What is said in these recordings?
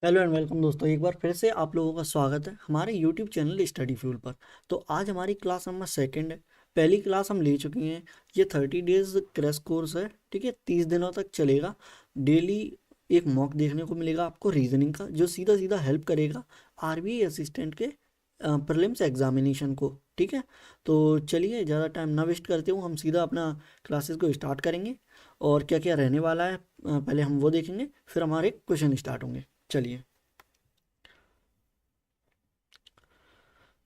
Hello and welcome दोस्तों, एक बार फिर से आप लोगों का स्वागत है हमारे यूट्यूब चैनल स्टडी फ्यूल पर। तो आज हमारी क्लास नंबर सेकंड है। पहली क्लास हम ले चुके हैं। ये 30 डेज क्रैश कोर्स है, ठीक है। 30 दिनों तक चलेगा। डेली एक मॉक देखने को मिलेगा आपको रीजनिंग का, जो सीधा सीधा हेल्प करेगा आरबीआई असिस्टेंट के प्रीलिम्स एग्जामिनेशन को, ठीक है। तो चलिए ज़्यादा टाइम ना वेस्ट करते हुए हम सीधा अपना क्लासेस को स्टार्ट करेंगे। और क्या क्या रहने वाला है पहले हम वो देखेंगे, फिर हमारे क्वेश्चन स्टार्ट होंगे। चलिए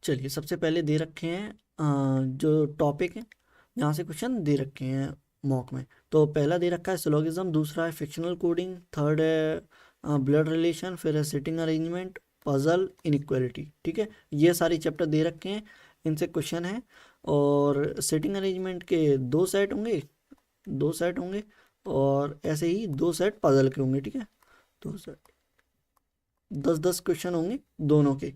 चलिए सबसे पहले दे रखे हैं जो टॉपिक है, यहाँ से क्वेश्चन दे रखे हैं मॉक में। तो पहला दे रखा है सिलोगिज्म, दूसरा है फिक्शनल कोडिंग, थर्ड है ब्लड रिलेशन, फिर है सिटिंग अरेंजमेंट, पजल, इनइक्वालिटी, ठीक है। ये सारे चैप्टर दे रखे हैं, इनसे क्वेश्चन है। और सिटिंग अरेंजमेंट के 2 सेट होंगे, 2 सेट होंगे। और ऐसे ही 2 सेट पजल के होंगे, ठीक है। 2 सेट 10-10 क्वेश्चन होंगे दोनों के।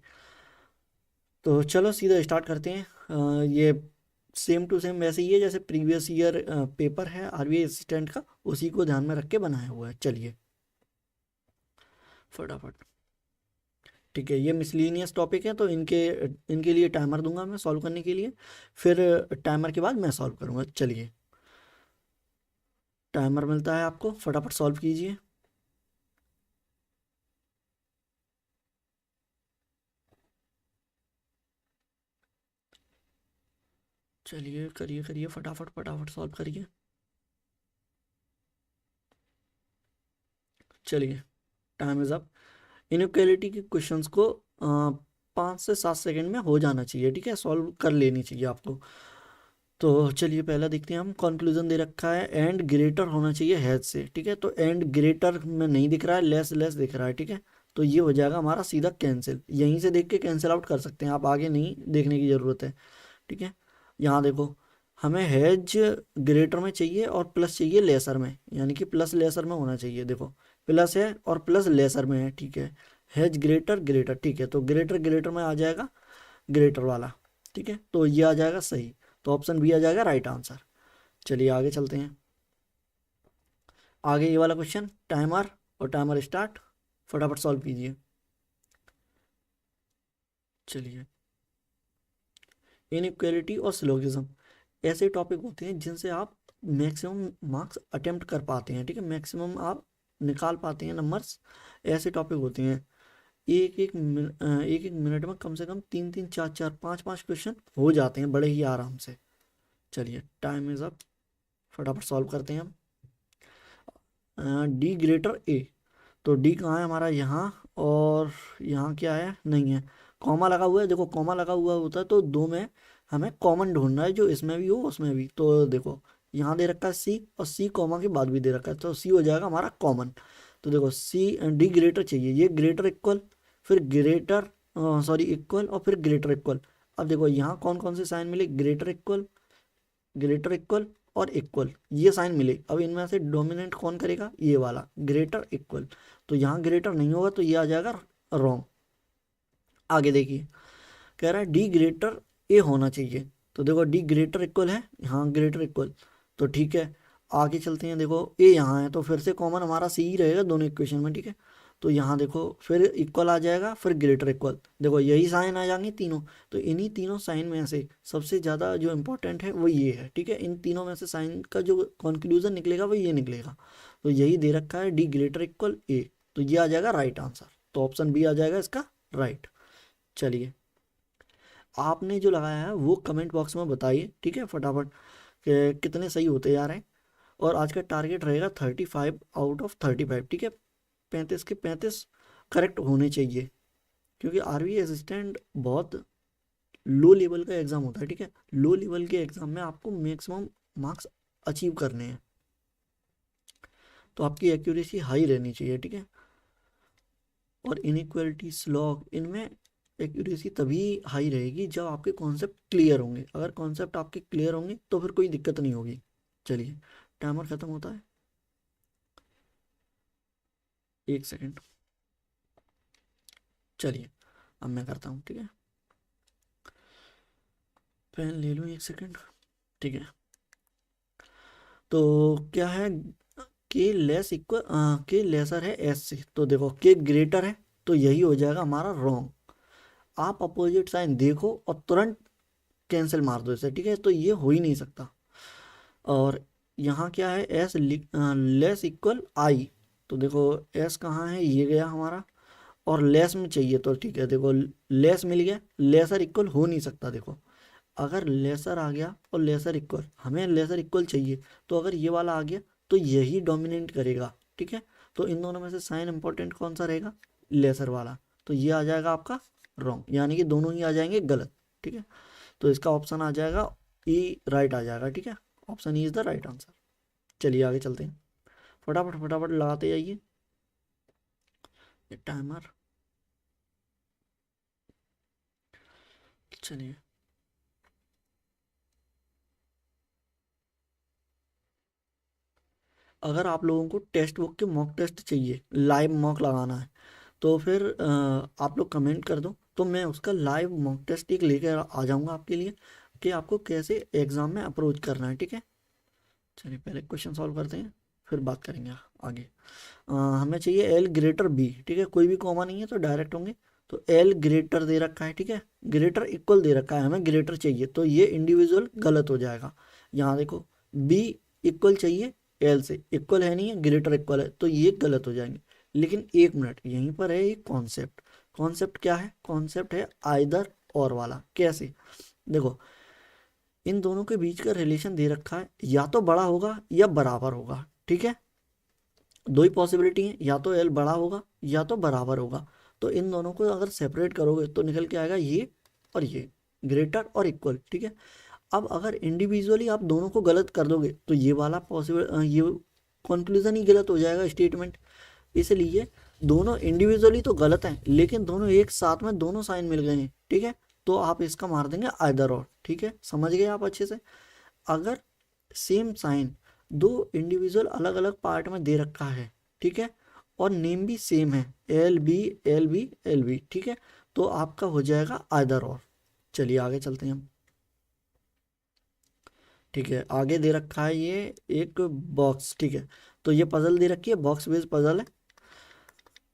तो चलो सीधा स्टार्ट करते हैं। ये सेम टू सेम वैसे ही है जैसे प्रीवियस ईयर पेपर है आरबीआई असिस्टेंट का, उसी को ध्यान में रख के बनाया हुआ है। चलिए फटाफट, ठीक है। ये मिसलिनियस टॉपिक है, तो इनके इनके लिए टाइमर दूंगा मैं सॉल्व करने के लिए, फिर टाइमर के बाद मैं सॉल्व करूंगा। चलिए टाइमर मिलता है आपको, फटाफट सॉल्व कीजिए। चलिए करिए करिए, फटाफट फटाफट सॉल्व करिए। चलिए टाइम इज अप। इनइक्वालिटी के क्वेश्चंस को 5 से 7 सेकंड में हो जाना चाहिए, ठीक है। सॉल्व कर लेनी चाहिए आपको। तो चलिए पहला देखते हैं हम। कंक्लूजन दे रखा है एंड ग्रेटर होना चाहिए हैज से, ठीक है। तो एंड ग्रेटर में नहीं दिख रहा है, लेस लेस दिख रहा है, ठीक है। तो ये हो जाएगा हमारा सीधा कैंसिल। यहीं से देख के कैंसिल आउट कर सकते हैं आप, आगे नहीं देखने की ज़रूरत है, ठीक है। यहाँ देखो, हमें हैज ग्रेटर में चाहिए और प्लस चाहिए लेसर में, यानी कि प्लस लेसर में होना चाहिए। देखो प्लस है और प्लस लेसर में है, ठीक है। हैज ग्रेटर ग्रेटर, ठीक है। तो ग्रेटर ग्रेटर में आ जाएगा ग्रेटर वाला, ठीक है। तो ये आ जाएगा सही। तो ऑप्शन बी आ जाएगा राइट आंसर। चलिए आगे चलते हैं। आगे ये वाला क्वेश्चन, टाइमर और टाइमर स्टार्ट, फटाफट सॉल्व कीजिए। चलिए इनइक्वालिटी और सिलोगिज्म ऐसे टॉपिक होते हैं जिनसे आप मैक्सिमम मार्क्स अटेम्प्ट कर पाते हैं, ठीक है। मैक्सिमम आप निकाल पाते हैं नंबर्स। ऐसे टॉपिक होते हैं, एक एक मिनट में कम से कम 3-3 4-4 5-5 क्वेश्चन हो जाते हैं बड़े ही आराम से। चलिए टाइम इज अप, फटाफट सॉल्व करते हैं हम। डी ग्रेटर ए, तो डी कहाँ है हमारा, यहाँ। और यहाँ क्या है, नहीं है। कॉमा लगा हुआ है, देखो कॉमा लगा हुआ होता है तो दो में हमें कॉमन ढूंढना है, जो इसमें भी हो उसमें भी। तो देखो यहाँ दे रखा है सी, और सी कॉमा के बाद भी दे रखा है, तो सी हो जाएगा हमारा कॉमन। तो देखो सी डी ग्रेटर चाहिए, ये ग्रेटर इक्वल, फिर ग्रेटर सॉरी इक्वल, और फिर ग्रेटर इक्वल। अब देखो यहाँ कौन कौन से साइन मिले, ग्रेटर इक्वल, ग्रेटर इक्वल और इक्वल, ये साइन मिले। अब इनमें से डोमिनेंट कौन करेगा, ये वाला ग्रेटर इक्वल। तो यहाँ ग्रेटर नहीं होगा, तो ये आ जाएगा रॉन्ग। आगे देखिए, कह रहा है डी ग्रेटर ए होना चाहिए। तो देखो डी ग्रेटर इक्वल है, यहाँ ग्रेटर इक्वल, तो ठीक है। आगे चलते हैं, देखो ए यहाँ है तो फिर से कॉमन हमारा सी ही रहेगा दोनों इक्वेशन में, ठीक है। तो यहाँ देखो फिर इक्वल आ जाएगा, फिर ग्रेटर इक्वल, देखो यही साइन आ जाएंगे तीनों। तो इन्हीं तीनों साइन में से सबसे ज़्यादा जो इंपॉर्टेंट है वो ये है, ठीक है। इन तीनों में से साइन का जो कंक्लूजन निकलेगा वो ये निकलेगा। तो यही दे रखा है डी ग्रेटर इक्वल ए, तो ये आ जाएगा राइट आंसर। तो ऑप्शन बी आ जाएगा इसका राइट। चलिए आपने जो लगाया है वो कमेंट बॉक्स में बताइए, ठीक है, फटाफट कि कितने सही होते जा रहे हैं। और आज का टारगेट रहेगा 35 आउट ऑफ 35, ठीक है। 35 के 35 करेक्ट होने चाहिए, क्योंकि आरबीआई असिस्टेंट बहुत लो लेवल का एग्ज़ाम होता है, ठीक है। लो लेवल के एग्ज़ाम में आपको मैक्सिमम मार्क्स अचीव करने हैं, तो आपकी एक्यूरेसी हाई रहनी चाहिए, ठीक है। और इनइक्वालिटी स्लॉग, इनमें एक्यूरेसी तभी हाई रहेगी जब आपके कॉन्सेप्ट क्लियर होंगे। अगर कॉन्सेप्ट आपके क्लियर होंगे तो फिर कोई दिक्कत नहीं होगी। चलिए टाइमर ख़त्म होता है, 1 सेकेंड। चलिए अब मैं करता हूँ, ठीक है। पेन ले लूँ, 1 सेकेंड, ठीक है। तो क्या है, के लेस इक्वल के लेसर है एस से। तो देखो के ग्रेटर है, तो यही हो जाएगा हमारा रॉन्ग। आप अपोजिट साइन देखो और तुरंत कैंसिल मार दो इसे, ठीक है, तो ये हो ही नहीं सकता। और यहाँ क्या है, एस लेस इक्वल आई, तो देखो एस कहाँ है, ये गया हमारा, और लेस में चाहिए तो ठीक है, देखो लेस मिल गया, लेसर इक्वल हो नहीं सकता। देखो अगर लेसर आ गया और लेसर इक्वल, हमें लेसर इक्वल चाहिए, तो अगर ये वाला आ गया तो यही डोमिनेट करेगा, ठीक है। तो इन दोनों में से साइन इंपॉर्टेंट कौन सा रहेगा, लेसर वाला, तो ये आ जाएगा आपका रॉन्ग, यानी कि दोनों ही आ जाएंगे गलत, ठीक है। तो इसका ऑप्शन आ जाएगा ई, राइट आ जाएगा, ठीक है। Option E is the right answer. चलिए आगे चलते हैं, फटाफट फटाफट लगाते जाइए ये टाइमर। चलिए, अगर आप लोगों को टेक्स्ट बुक के मॉक टेस्ट चाहिए, लाइव मॉक लगाना है, तो फिर आप लोग कमेंट कर दो, तो मैं उसका लाइव मॉक टेस्ट एक लेकर आ जाऊंगा आपके लिए, कि आपको कैसे एग्ज़ाम में अप्रोच करना है, ठीक है। चलिए पहले क्वेश्चन सॉल्व करते हैं, फिर बात करेंगे आगे। हमें चाहिए एल ग्रेटर बी, ठीक है, कोई भी कॉमा नहीं है तो डायरेक्ट होंगे। तो एल ग्रेटर दे रखा है, ठीक है, ग्रेटर इक्वल दे रखा है, हमें ग्रेटर चाहिए, तो ये इंडिविजुअल गलत हो जाएगा। यहाँ देखो बी इक्वल चाहिए, एल से इक्वल है नहीं है, ग्रेटर इक्वल है, तो ये गलत हो जाएंगे। लेकिन एक मिनट, यहीं पर है एक कॉन्सेप्ट। कॉन्सेप्ट क्या है, कॉन्सेप्ट है आइदर और वाला। कैसे, देखो इन दोनों के बीच का रिलेशन दे रखा है, या तो बड़ा होगा या बराबर होगा, ठीक है। दो ही पॉसिबिलिटी है, या तो एल बड़ा होगा या तो बराबर होगा। तो इन दोनों को अगर सेपरेट करोगे तो निकल के आएगा ये और ये, ग्रेटर और इक्वल, ठीक है। अब अगर इंडिविजुअली आप दोनों को गलत कर दोगे तो ये वाला पॉसिबल, ये कंक्लूजन ही गलत हो जाएगा, स्टेटमेंट। इसलिए दोनों इंडिविजुअली तो गलत हैं, लेकिन दोनों एक साथ में दोनों साइन मिल गए हैं, ठीक है, तो आप इसका मार देंगे आइदर और, ठीक है, समझ गए आप अच्छे से। अगर सेम साइन दो इंडिविजुअल अलग अलग पार्ट में दे रखा है, ठीक है, और नेम भी सेम है, L B L B L B, ठीक है, तो आपका हो जाएगा आइदर और। चलिए आगे चलते हैं हम, ठीक है। आगे दे रखा है ये एक बॉक्स, ठीक है, तो ये पजल दे रखी है, बॉक्स बेस्ड पजल है।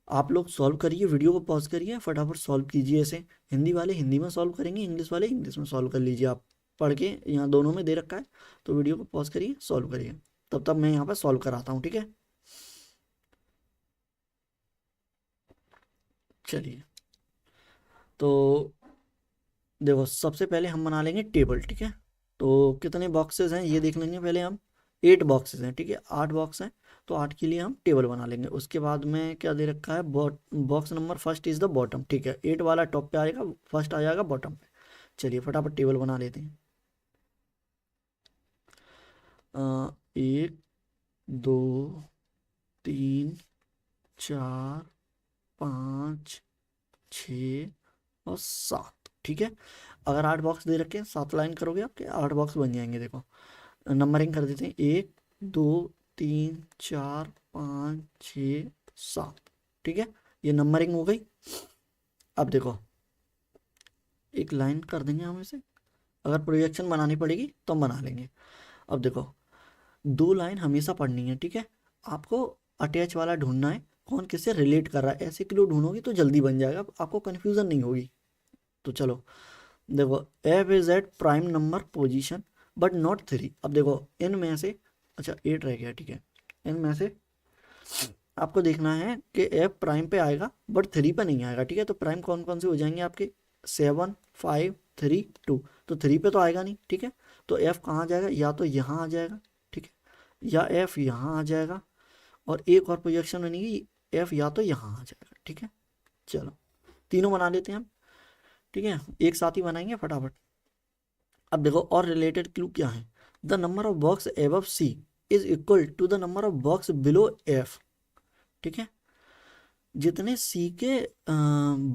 आप लोग सॉल्व करिए, वीडियो को पॉज करिए, फटाफट सॉल्व कीजिए इसे। हिंदी वाले हिंदी में सॉल्व करेंगे, इंग्लिश वाले इंग्लिश में सॉल्व कर लीजिए। आप पढ़ के, यहाँ दोनों में दे रखा है, तो वीडियो को पॉज करिए, सॉल्व करिए, तब तक मैं यहाँ पर सॉल्व कराता हूँ, ठीक है। चलिए, तो देखो सबसे पहले हम बना लेंगे टेबल, ठीक है। तो कितने बॉक्सेस हैं ये देख लेंगे पहले हम। 8 बॉक्सेस हैं, ठीक है, 8 बॉक्स हैं, तो 8 के लिए हम टेबल बना लेंगे। उसके बाद में क्या दे रखा है, box number first is the bottom, ठीक है, 8 वाला टॉप पे आएगा, फर्स्ट आ जाएगा बॉटम पे। चलिए फटाफट टेबल बना लेते हैं। 1 2 3 4 5 6 और 7, ठीक है। अगर 8 बॉक्स दे रखे हैं, 7 लाइन करोगे आपके 8 बॉक्स बन जाएंगे। देखो नंबरिंग कर देते हैं, 1 2 3 4 5 6 7, ठीक है, ये नंबरिंग हो गई। अब देखो एक लाइन कर देंगे हम इसे, अगर प्रोजेक्शन बनानी पड़ेगी तो हम बना लेंगे। अब देखो 2 लाइन हमेशा पढ़नी है, ठीक है। आपको अटैच वाला ढूंढना है, कौन किससे रिलेट कर रहा है, ऐसे क्लू ढूंढोगी तो जल्दी बन जाएगा, आपको कन्फ्यूजन नहीं होगी। तो चलो देखो, F is at prime number position but not 3। अब देखो इन में से, अच्छा 8 रह गया, ठीक है, इन में से आपको देखना है कि एफ प्राइम पे आएगा बट 3 पे नहीं आएगा, ठीक है। तो प्राइम कौन कौन से हो जाएंगे आपके, 7 5 3 2, तो 3 पे तो आएगा नहीं, ठीक है। तो एफ कहाँ आ जाएगा, या तो यहाँ आ जाएगा, ठीक है, या एफ यहाँ आ जाएगा, और एक और प्रोजेक्शन बनेगी, एफ या तो यहाँ आ जाएगा, ठीक है। चलो तीनों बना लेते हैं हम, ठीक है, एक साथ ही बनाएंगे फटाफट। अब देखो और रिलेटेड क्लू क्या है, the number of box above C is equal to the number of box below F, ठीक है। जितने सी के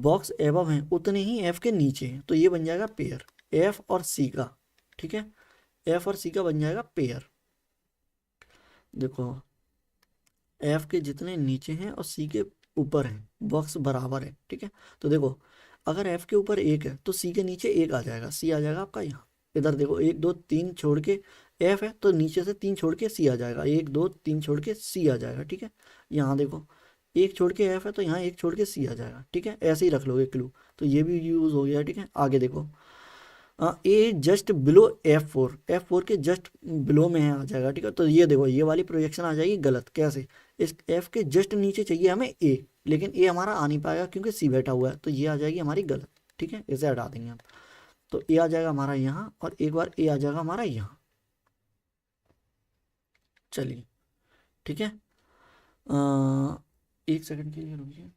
बॉक्स एबव हैं उतने ही एफ के नीचे हैं, तो ये बन जाएगा पेयर एफ और सी का, ठीक है, एफ और सी का बन जाएगा पेयर। देखो एफ के जितने नीचे हैं और सी के ऊपर हैं, बॉक्स बराबर है, ठीक है। तो देखो अगर एफ के ऊपर 1 है तो सी के नीचे 1 आ जाएगा, सी आ जाएगा आपका यहाँ। इधर देखो 1 2 3 छोड़ के एफ है, तो नीचे से 3 छोड़ के सी आ जाएगा, 1 2 3 छोड़ के सी आ जाएगा, ठीक है। यहाँ देखो एक छोड़ के एफ है तो यहाँ एक छोड़ के सी आ जाएगा, ठीक है, ऐसे ही रख लोगे क्लू। तो ये भी यूज हो गया, ठीक है। आगे देखो, ए जस्ट बिलो F4, F4 के जस्ट बिलो में है आ जाएगा, ठीक है। तो ये देखो ये वाली प्रोजेक्शन आ जाएगी गलत। कैसे? इस F के जस्ट नीचे चाहिए हमें ए, लेकिन ए हमारा आ नहीं पाएगा क्योंकि सी बैठा हुआ है, तो ये आ जाएगी हमारी गलत, ठीक है। इसे हटा देंगे हम। तो ए आ जाएगा हमारा यहाँ, और एक बार ए आ जाएगा हमारा यहाँ। चलिए, ठीक है। एक सेकंड के लिए रुकिए,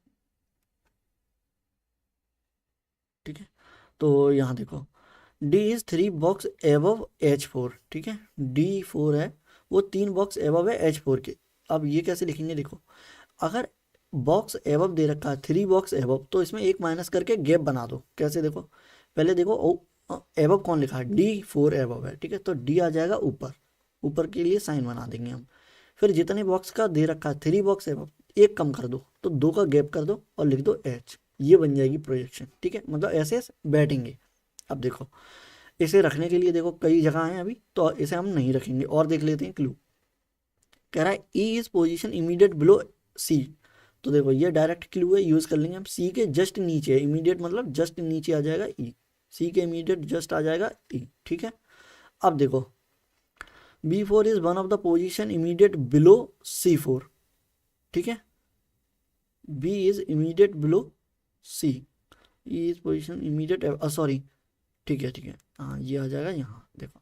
ठीक है। तो यहाँ देखो, D is 3 box above H4, ठीक है। D4 है, वो 3 बॉक्स एबव है H4 के। अब ये कैसे लिखेंगे? देखो, अगर बॉक्स एबव दे रखा है 3 बॉक्स एबव, तो इसमें एक माइनस करके गैप बना दो। कैसे? देखो, पहले देखो एबव कौन लिखा है, D4 एबव है, ठीक है। तो डी आ जाएगा ऊपर, ऊपर के लिए साइन बना देंगे हम। फिर जितने बॉक्स का दे रखा है 3 बॉक्स एबव, एक कम कर दो, तो 2 का गैप कर दो और लिख दो H। ये बन जाएगी प्रोजेक्शन, ठीक है। मतलब ऐसे बैठेंगे। अब देखो, इसे रखने के लिए देखो कई जगह हैं अभी, तो इसे हम नहीं रखेंगे। और देख लेते हैं क्लू। कह रहा है E is position immediate below C. तो देखो ये डायरेक्ट क्लू है, यूज कर लेंगे हम। सी के जस्ट नीचे है, इमीडिएट मतलब जस्ट नीचे आ जाएगा ई। सी के इमीडिएट जस्ट आ जाएगा ई, ठीक है। अब देखो, B4 is one of the position immediate below C4, ठीक है। B is immediate below C, E is position immediate, sorry, ठीक है, ठीक है। हाँ, ये आ जाएगा यहाँ। देखो,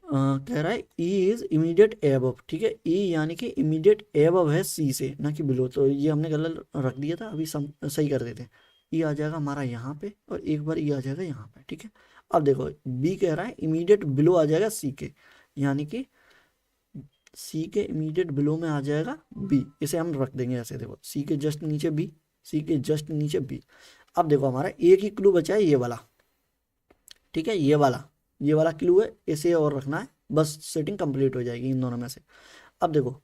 कह रहा है ई इज इमीडिएट एबव, ठीक है। ई यानी कि इमीडिएट एबव है सी से, ना कि बिलो। तो ये हमने गलत रख दिया था, अभी सही कर देते हैं। ई आ जाएगा हमारा यहाँ पे, और एक बार ई आ जाएगा यहाँ पे, ठीक है। अब देखो, बी कह रहा है इमीडिएट बिलो आ जाएगा सी के, यानी कि सी के इमीडिएट बिलो में आ जाएगा बी। इसे हम रख देंगे ऐसे। देखो, सी के जस्ट नीचे बी, सी के जस्ट नीचे बी। अब देखो, हमारा एक ही क्लू बचा है, ये वाला, ठीक है। ये वाला क्लू है, इसे और रखना है, बस सेटिंग कंप्लीट हो जाएगी इन दोनों में से। अब देखो,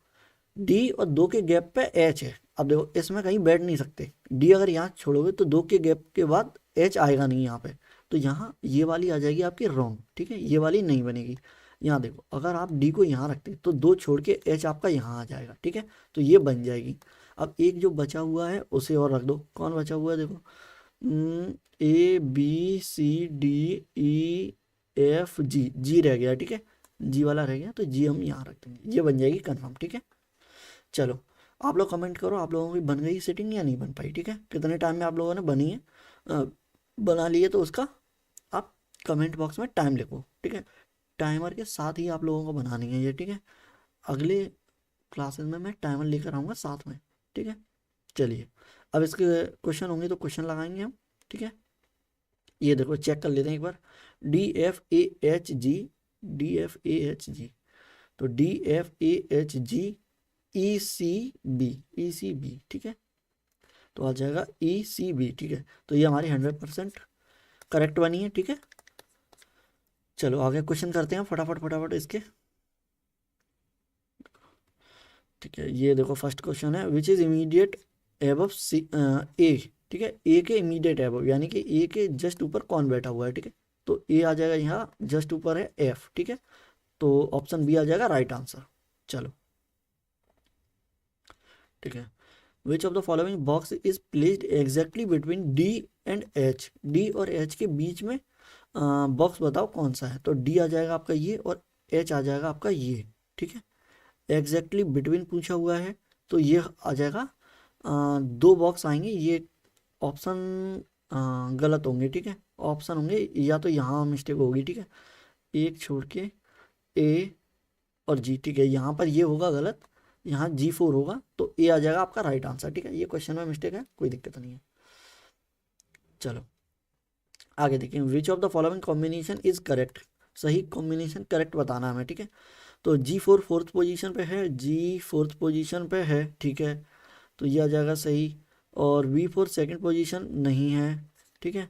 डी और 2 के गैप पे एच है। अब देखो, इसमें कहीं बैठ नहीं सकते। डी अगर यहाँ छोड़ोगे तो 2 के गैप के बाद एच आएगा नहीं यहाँ पे, तो यहाँ ये वाली आ जाएगी आपकी रॉन्ग, ठीक है। ये वाली नहीं बनेगी। यहाँ देखो, अगर आप डी को यहाँ रखते तो 2 छोड़ के एच आपका यहाँ आ जाएगा, ठीक है। तो ये बन जाएगी। अब एक जो बचा हुआ है उसे और रख दो। कौन बचा हुआ है? देखो, A B C D E F G, जी रह गया, ठीक है। जी वाला रह गया, तो जी हम यहाँ रख देंगे। ये बन जाएगी कंफर्म, ठीक है। चलो, आप लोग कमेंट करो, आप लोगों की बन गई सेटिंग या नहीं बन पाई, ठीक है। कितने टाइम में आप लोगों ने बनी है, बना लिए, तो उसका आप कमेंट बॉक्स में टाइम लिखो, ठीक है। टाइमर के साथ ही आप लोगों को बनानी है ये, ठीक है। अगले क्लासेस में मैं टाइमर लेकर आऊँगा साथ में, ठीक है। चलिए, अब इसके क्वेश्चन होंगे तो क्वेश्चन लगाएंगे हम, ठीक है। ये देखो, चेक कर लेते हैं एक बार। DFAHG, DFAHG, तो DFAHG ECB, ठीक है। तो आ जाएगा ECB, ठीक है। तो ये हमारी 100% करेक्ट बनी है, ठीक है। चलो आगे क्वेश्चन करते हैं फटाफट फटाफट इसके, ठीक है। ये देखो, फर्स्ट क्वेश्चन है, विच इज इमीडिएट एबव सी ए, ठीक है। ए के इमीडिएट एबव, यानी कि ए के जस्ट ऊपर कौन बैठा हुआ है, ठीक है। तो ए आ जाएगा यहाँ, जस्ट ऊपर है एफ, ठीक है। तो ऑप्शन बी आ जाएगा राइट आंसर। चलो, ठीक है। विच of the following box is placed exactly between D and H, D और एच के बीच में बॉक्स बताओ कौन सा है। तो डी आ जाएगा आपका ये, और एच आ जाएगा आपका ये, ठीक है। एग्जैक्टली बिटवीन पूछा हुआ है, तो ये आ जाएगा, 2 बॉक्स आएंगे। ये ऑप्शन गलत होंगे, ठीक है। ऑप्शन होंगे या तो यहाँ मिस्टेक होगी, ठीक है। एक छोड़ के ए और जी, ठीक है। यहाँ पर ये होगा गलत, यहाँ G4 होगा, तो ए आ जाएगा आपका राइट आंसर, ठीक है। ये क्वेश्चन में मिस्टेक है, कोई दिक्कत नहीं है। चलो आगे देखें, विच of the following combination is correct, सही कॉम्बिनेशन करेक्ट बताना है हमें, ठीक है। तो G4 फोर्थ पोजीशन पे है, जी फोर्थ पोजीशन पे है, ठीक है। तो ये आ जाएगा सही। और V4 सेकंड पोजीशन नहीं है, ठीक है।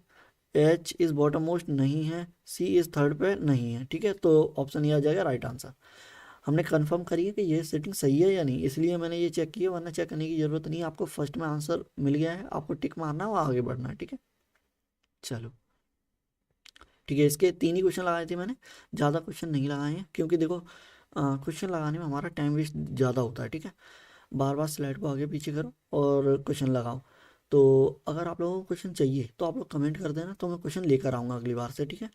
H इज बॉटम मोस्ट नहीं है, C इज थर्ड पे नहीं है, ठीक है। तो ऑप्शन ये आ जाएगा राइट आंसर। हमने कंफर्म करी है कि ये सेटिंग सही है या नहीं, इसलिए मैंने ये चेक किया, वरना चेक करने की जरूरत नहीं है। आपको फर्स्ट में आंसर मिल गया है, आपको टिक मारना है और आगे बढ़ना है, ठीक है। चलो, ठीक है। इसके 3 ही क्वेश्चन लगाए थे मैंने, ज़्यादा क्वेश्चन नहीं लगाए हैं, क्योंकि देखो क्वेश्चन लगाने में हमारा टाइम वेस्ट ज़्यादा होता है, ठीक है। बार बार स्लाइड को आगे पीछे करो और क्वेश्चन लगाओ। तो अगर आप लोगों को क्वेश्चन चाहिए तो आप लोग कमेंट कर देना, तो मैं क्वेश्चन लेकर आऊँगा अगली बार से, ठीक है।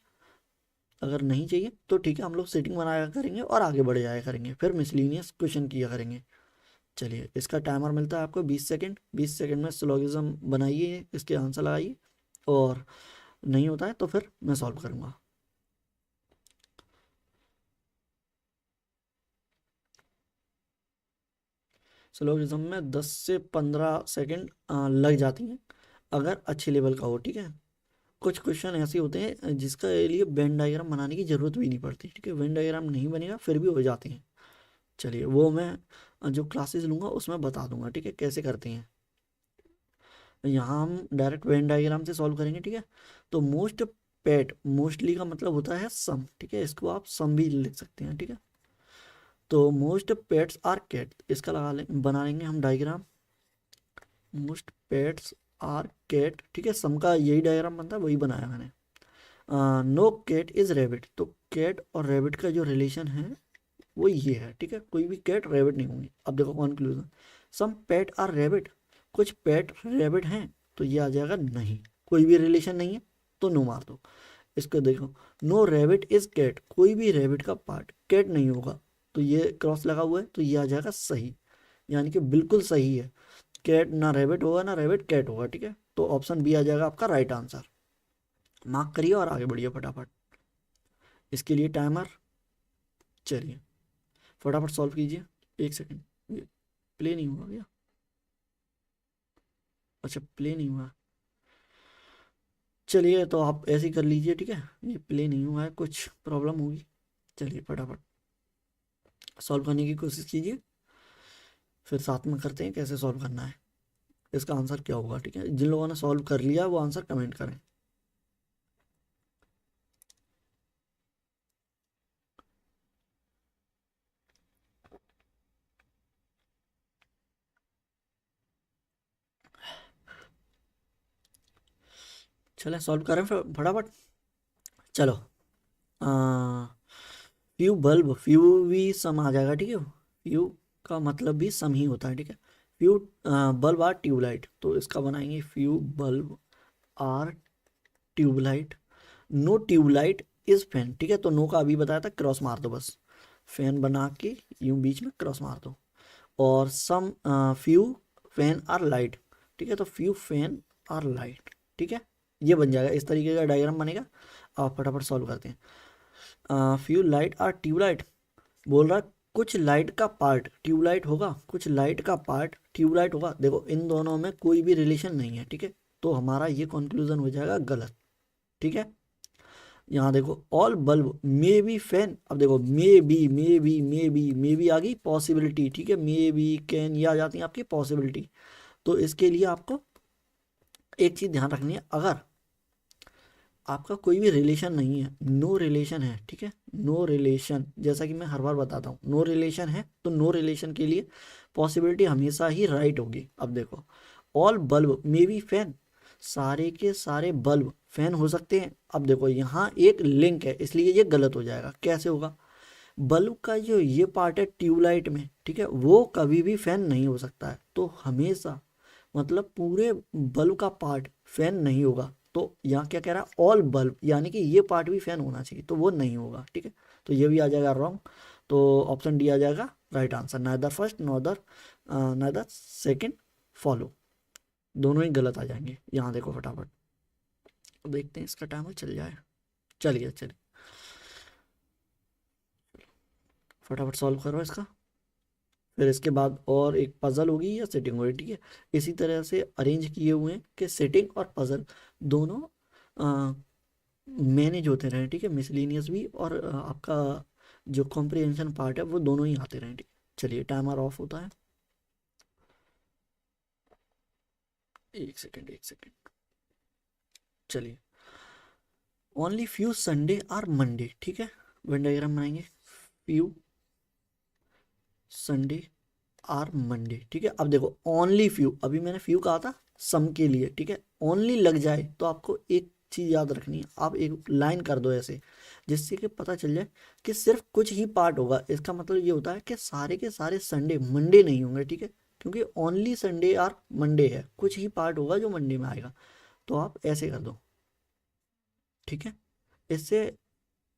अगर नहीं चाहिए तो ठीक है, हम लोग सेटिंग बनाया करेंगे और आगे बढ़ जाया करेंगे, फिर मिसलिनियस क्वेश्चन किया करेंगे। चलिए, इसका टाइमर मिलता है आपको 20 सेकंड। 20 सेकंड में सिलोगिज्म बनाइए, इसके आंसर लगाइए, और नहीं होता है तो फिर मैं सॉल्व करूँगा। सिलोगिज्म में 10 से 15 सेकंड लग जाती हैं अगर अच्छे लेवल का हो, ठीक है। कुछ क्वेश्चन ऐसे होते हैं जिसका लिए वेन डायग्राम बनाने की ज़रूरत भी नहीं पड़ती, ठीक है। वेन डायग्राम नहीं बनेगा फिर भी हो जाते हैं। चलिए, वो मैं जो क्लासेस लूँगा उसमें बता दूंगा, ठीक है, कैसे करते हैं। यहाँ हम डायरेक्ट वेन डायग्राम से सॉल्व करेंगे, ठीक है। तो मोस्ट पेट, मोस्टली का मतलब होता है सम, ठीक है, इसको आप सम भी लिख सकते हैं, ठीक है। तो मोस्ट पेट्स आर कैट, इसका बना लेंगे हम diagram. Most pets are cat, ठीक है, सम का यही डायग्राम बनता है, वही बनाया मैंने। नो कैट इज रेबिट, तो कैट और रेबिट का जो रिलेशन है वो ये है, ठीक है। कोई भी कैट रेबिट नहीं होंगी। अब देखो conclusion, some pet are rabbit, कुछ पेट रेबिट हैं, तो ये आ जाएगा नहीं, कोई भी रिलेशन नहीं है तो नो मार दो। इसको देखो, नो रेबिट इज कैट, कोई भी रेबिट का पार्ट कैट नहीं होगा, तो ये क्रॉस लगा हुआ है, तो ये आ जाएगा सही, यानी कि बिल्कुल सही है। कैट ना रेबिट होगा ना रेबिट कैट होगा, ठीक है। तो ऑप्शन बी आ जाएगा आपका राइट आंसर। मार्क करिए और आगे बढ़िए फटाफट। इसके लिए टाइमर, चलिए फटाफट सॉल्व कीजिए। 1 सेकेंड, प्ले नहीं हुआ क्या? अच्छा, प्ले नहीं हुआ, चलिए तो आप ऐसे ही कर लीजिए, ठीक है। ये प्ले नहीं हुआ है, कुछ प्रॉब्लम होगी। चलिए फटाफट सॉल्व करने की कोशिश कीजिए, फिर साथ में करते हैं कैसे सॉल्व करना है, इसका आंसर क्या होगा, ठीक है। जिन लोगों ने सॉल्व कर लिया वो आंसर कमेंट करें। चलें सॉल्व करें फटाफट। चलो, फ्यू बल्ब, फ्यू भी सम आ जाएगा, ठीक है। फ्यू का मतलब भी सम ही होता है, ठीक है। फ्यू बल्ब आर ट्यूबलाइट, तो इसका बनाएंगे few bulb are tubelight. No tubelight is fan, ठीक है। तो नो का अभी बताया था, क्रॉस मार दो बस, फैन बना के यूं बीच में क्रॉस मार दो। और some few fan are light, ठीक है। तो फ्यू फैन आर लाइट, ठीक है, ये बन जाएगा, इस तरीके का डायग्राम बनेगा। आप फटाफट सॉल्व करते हैं। फ्यू लाइट आर ट्यूबलाइट, बोल रहा कुछ लाइट का पार्ट ट्यूबलाइट होगा, कुछ लाइट का पार्ट ट्यूबलाइट होगा। देखो इन दोनों में कोई भी रिलेशन नहीं है, ठीक है। तो हमारा ये कंक्लूजन हो जाएगा गलत, ठीक है। यहाँ देखो, all bulb may be fan, अब देखो मे बी आ गई पॉसिबिलिटी, ठीक है। मे बी कैन ये आ जाती है आपकी पॉसिबिलिटी। तो इसके लिए आपको एक चीज ध्यान रखनी है, अगर आपका कोई भी रिलेशन नहीं है, नो रिलेशन है, ठीक है, नो रिलेशन, जैसा कि मैं हर बार बताता हूँ, नो रिलेशन है तो नो रिलेशन के लिए पॉसिबिलिटी हमेशा ही राइट होगी। अब देखो, all bulb may be fan, सारे के सारे बल्ब फैन हो सकते हैं। अब देखो यहाँ एक लिंक है, इसलिए ये गलत हो जाएगा। कैसे होगा? बल्ब का जो ये पार्ट है ट्यूबलाइट में, ठीक है, वो कभी भी फैन नहीं हो सकता है। तो हमेशा मतलब पूरे बल्ब का पार्ट फैन नहीं होगा। तो यहाँ क्या कह रहा है, ऑल बल्ब, यानी कि ये पार्ट भी फैन होना चाहिए, तो वो नहीं होगा, ठीक है। तो ये भी आ जाएगा रॉन्ग, तो ऑप्शन डी आ जाएगा right answer. Neither first nor neither second follow, दोनों ही गलत आ जाएंगे। यहाँ देखो फटाफट देखते हैं, इसका टाइमर चल जाए, चलिए चलिए फटाफट सॉल्व करो इसका। फिर इसके बाद और एक पजल होगी या सेटिंग होगी, ठीक है। इसी तरह से अरेंज किए हुए हैं कि सेटिंग और पजल दोनों मैनेज होते रहे, ठीक है। मिसलिनियस भी और आपका जो कॉम्प्रिहेंशन पार्ट है वो दोनों ही आते रहे, ठीक है। चलिए टाइमर ऑफ होता है, 1 सेकेंड 1 सेकेंड। चलिए, only few Sunday are Monday, ठीक है। वेन डायग्राम बनाएंगे, फ्यू संडे आर मंडे, ठीक है। अब देखो ओनली फ्यू, अभी मैंने फ्यू कहा था सम के लिए, ठीक है। ओनली लग जाए तो आपको एक चीज याद रखनी है, आप एक लाइन कर दो ऐसे, जिससे कि पता चल जाए कि सिर्फ कुछ ही पार्ट होगा। इसका मतलब ये होता है कि सारे के सारे संडे मंडे नहीं होंगे, ठीक है। क्योंकि ओनली संडे और मंडे है, कुछ ही पार्ट होगा जो मंडे में आएगा। तो आप ऐसे कर दो, ठीक है। इससे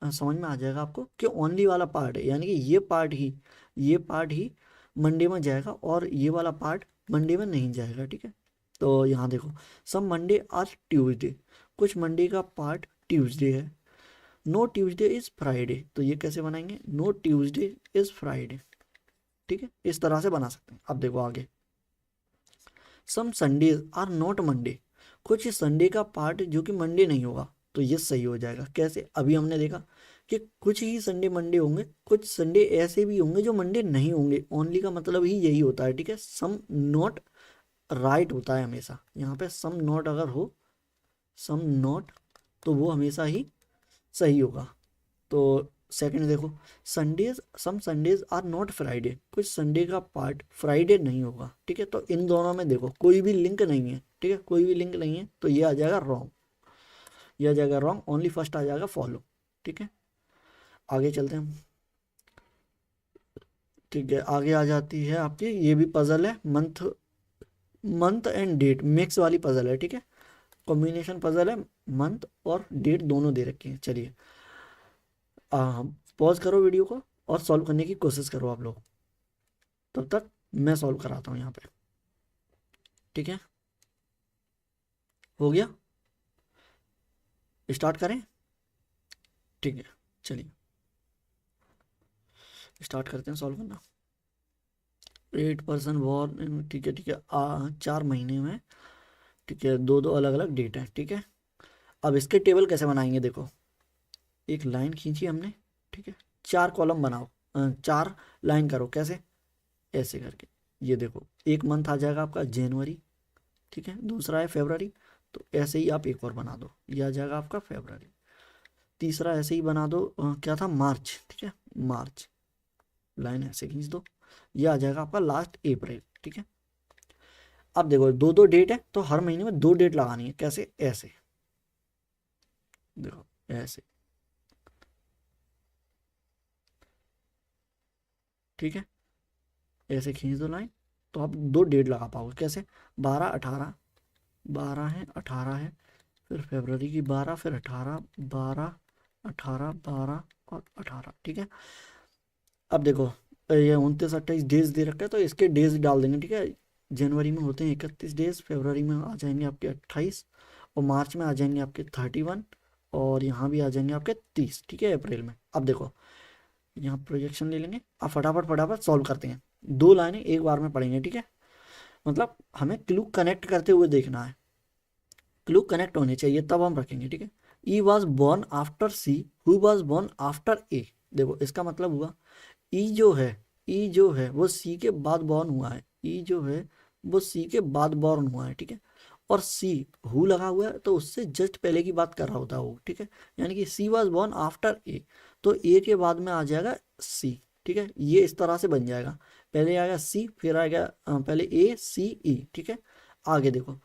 समझ में आ जाएगा आपको कि ओनली वाला पार्ट है, यानी कि ये पार्ट ही मंडे में जाएगा और ये वाला पार्ट मंडे में नहीं जाएगा, ठीक है। तो यहाँ देखो, सम मंडे आर ट्यूसडे, कुछ मंडे का पार्ट ट्यूसडे है। नो ट्यूसडे इज फ्राइडे, तो ये कैसे बनाएंगे, नो ट्यूसडे इज फ्राइडे, ठीक है। इस तरह से बना सकते हैं। अब देखो आगे, सम संडेज आर नॉट मंडे, कुछ संडे का पार्ट जो कि मंडे नहीं होगा, तो ये सही हो जाएगा। कैसे, अभी हमने देखा कि कुछ ही संडे मंडे होंगे, कुछ संडे ऐसे भी होंगे जो मंडे नहीं होंगे। ओनली का मतलब ही यही होता है, ठीक है। सम नॉट राइट होता है हमेशा, यहाँ पे सम नॉट अगर हो, सम नॉट, तो वो हमेशा ही सही होगा। तो सेकंड देखो, Sundays, some Sundays are not Friday, कुछ संडे का पार्ट फ्राइडे नहीं होगा, ठीक है। तो इन दोनों में देखो कोई भी लिंक नहीं है, ठीक है, कोई भी लिंक नहीं है, तो ये आ जाएगा रॉन्ग, ये आ जाएगा रॉन्ग, ओनली फर्स्ट आ जाएगा फॉलो, ठीक है। आगे चलते हैं, ठीक है। आगे आ जाती है आपकी, ये भी पजल है, month month and date mix वाली पजल है, ठीक है। कॉम्बिनेशन पजल है, मंथ और डेट दोनों दे रखी है। चलिए पॉज करो वीडियो को और सॉल्व करने की कोशिश करो आप लोग, तब तक मैं सॉल्व कराता हूँ यहाँ पे, ठीक है। हो गया, स्टार्ट करें, ठीक है। चलिए स्टार्ट करते हैं सॉल्व करना। 8% वॉर, ठीक है, ठीक है। 4 महीने में, ठीक है, दो दो अलग अलग डेट है, ठीक है। अब इसके टेबल कैसे बनाएंगे, देखो एक लाइन खींची हमने, ठीक है, 4 कॉलम बनाओ, 4 लाइन करो, कैसे, ऐसे करके। ये देखो, एक मंथ आ जाएगा आपका जनवरी, ठीक है, दूसरा है फरवरी, तो ऐसे ही आप एक और बना दो, ये आ जाएगा आपका फरवरी। तीसरा ऐसे ही बना दो, क्या था, मार्च, ठीक है, मार्च, लाइन ऐसे खींच दो, ये आ जाएगा आपका लास्ट अप्रैल, ठीक है। अब देखो दो दो डेट है, तो हर महीने में 2 डेट लगानी है, कैसे, ऐसे देखो, ऐसे, ठीक है, ऐसे खींच दो लाइन, तो आप 2 डेट लगा पाओगे, कैसे, 12 18, 12 है, 18 है, फिर फरवरी की 12, फिर 18, 12 18 12 और 18, ठीक है। अब देखो ये 29 28 डेज दे रखा है, तो इसके डेज डाल देंगे, ठीक है। जनवरी में होते हैं 31 डेज, फरवरी में आ जाएंगे आपके 28, और मार्च में आ जाएंगे आपके 31, और यहाँ भी आ जाएंगे आपके 30, ठीक है, अप्रैल में। अब देखो यहाँ प्रोजेक्शन ले लेंगे, अब फटाफट फटाफट सॉल्व करते हैं, 2 लाइनें एक बार में पढ़ेंगे, ठीक है। मतलब हमें क्लू कनेक्ट करते हुए देखना है, क्लू कनेक्ट होने चाहिए तब हम रखेंगे, ठीक है। E was born after C, who was born after A, देखो इसका मतलब हुआ ई जो है, ई जो है वो सी के बाद बॉर्न हुआ है, ई जो है वो सी के बाद बॉर्न हुआ है, ठीक है। और सी हु लगा हुआ है, तो उससे जस्ट पहले की बात कर रहा होता है वो, ठीक है। यानी कि सी वॉज बॉर्न आफ्टर ए, तो ए के बाद में आ जाएगा सी, ठीक है। ये इस तरह से बन जाएगा, पहले आएगा सी, फिर आएगा पहले ए सी ई, ठीक है। आगे देखो,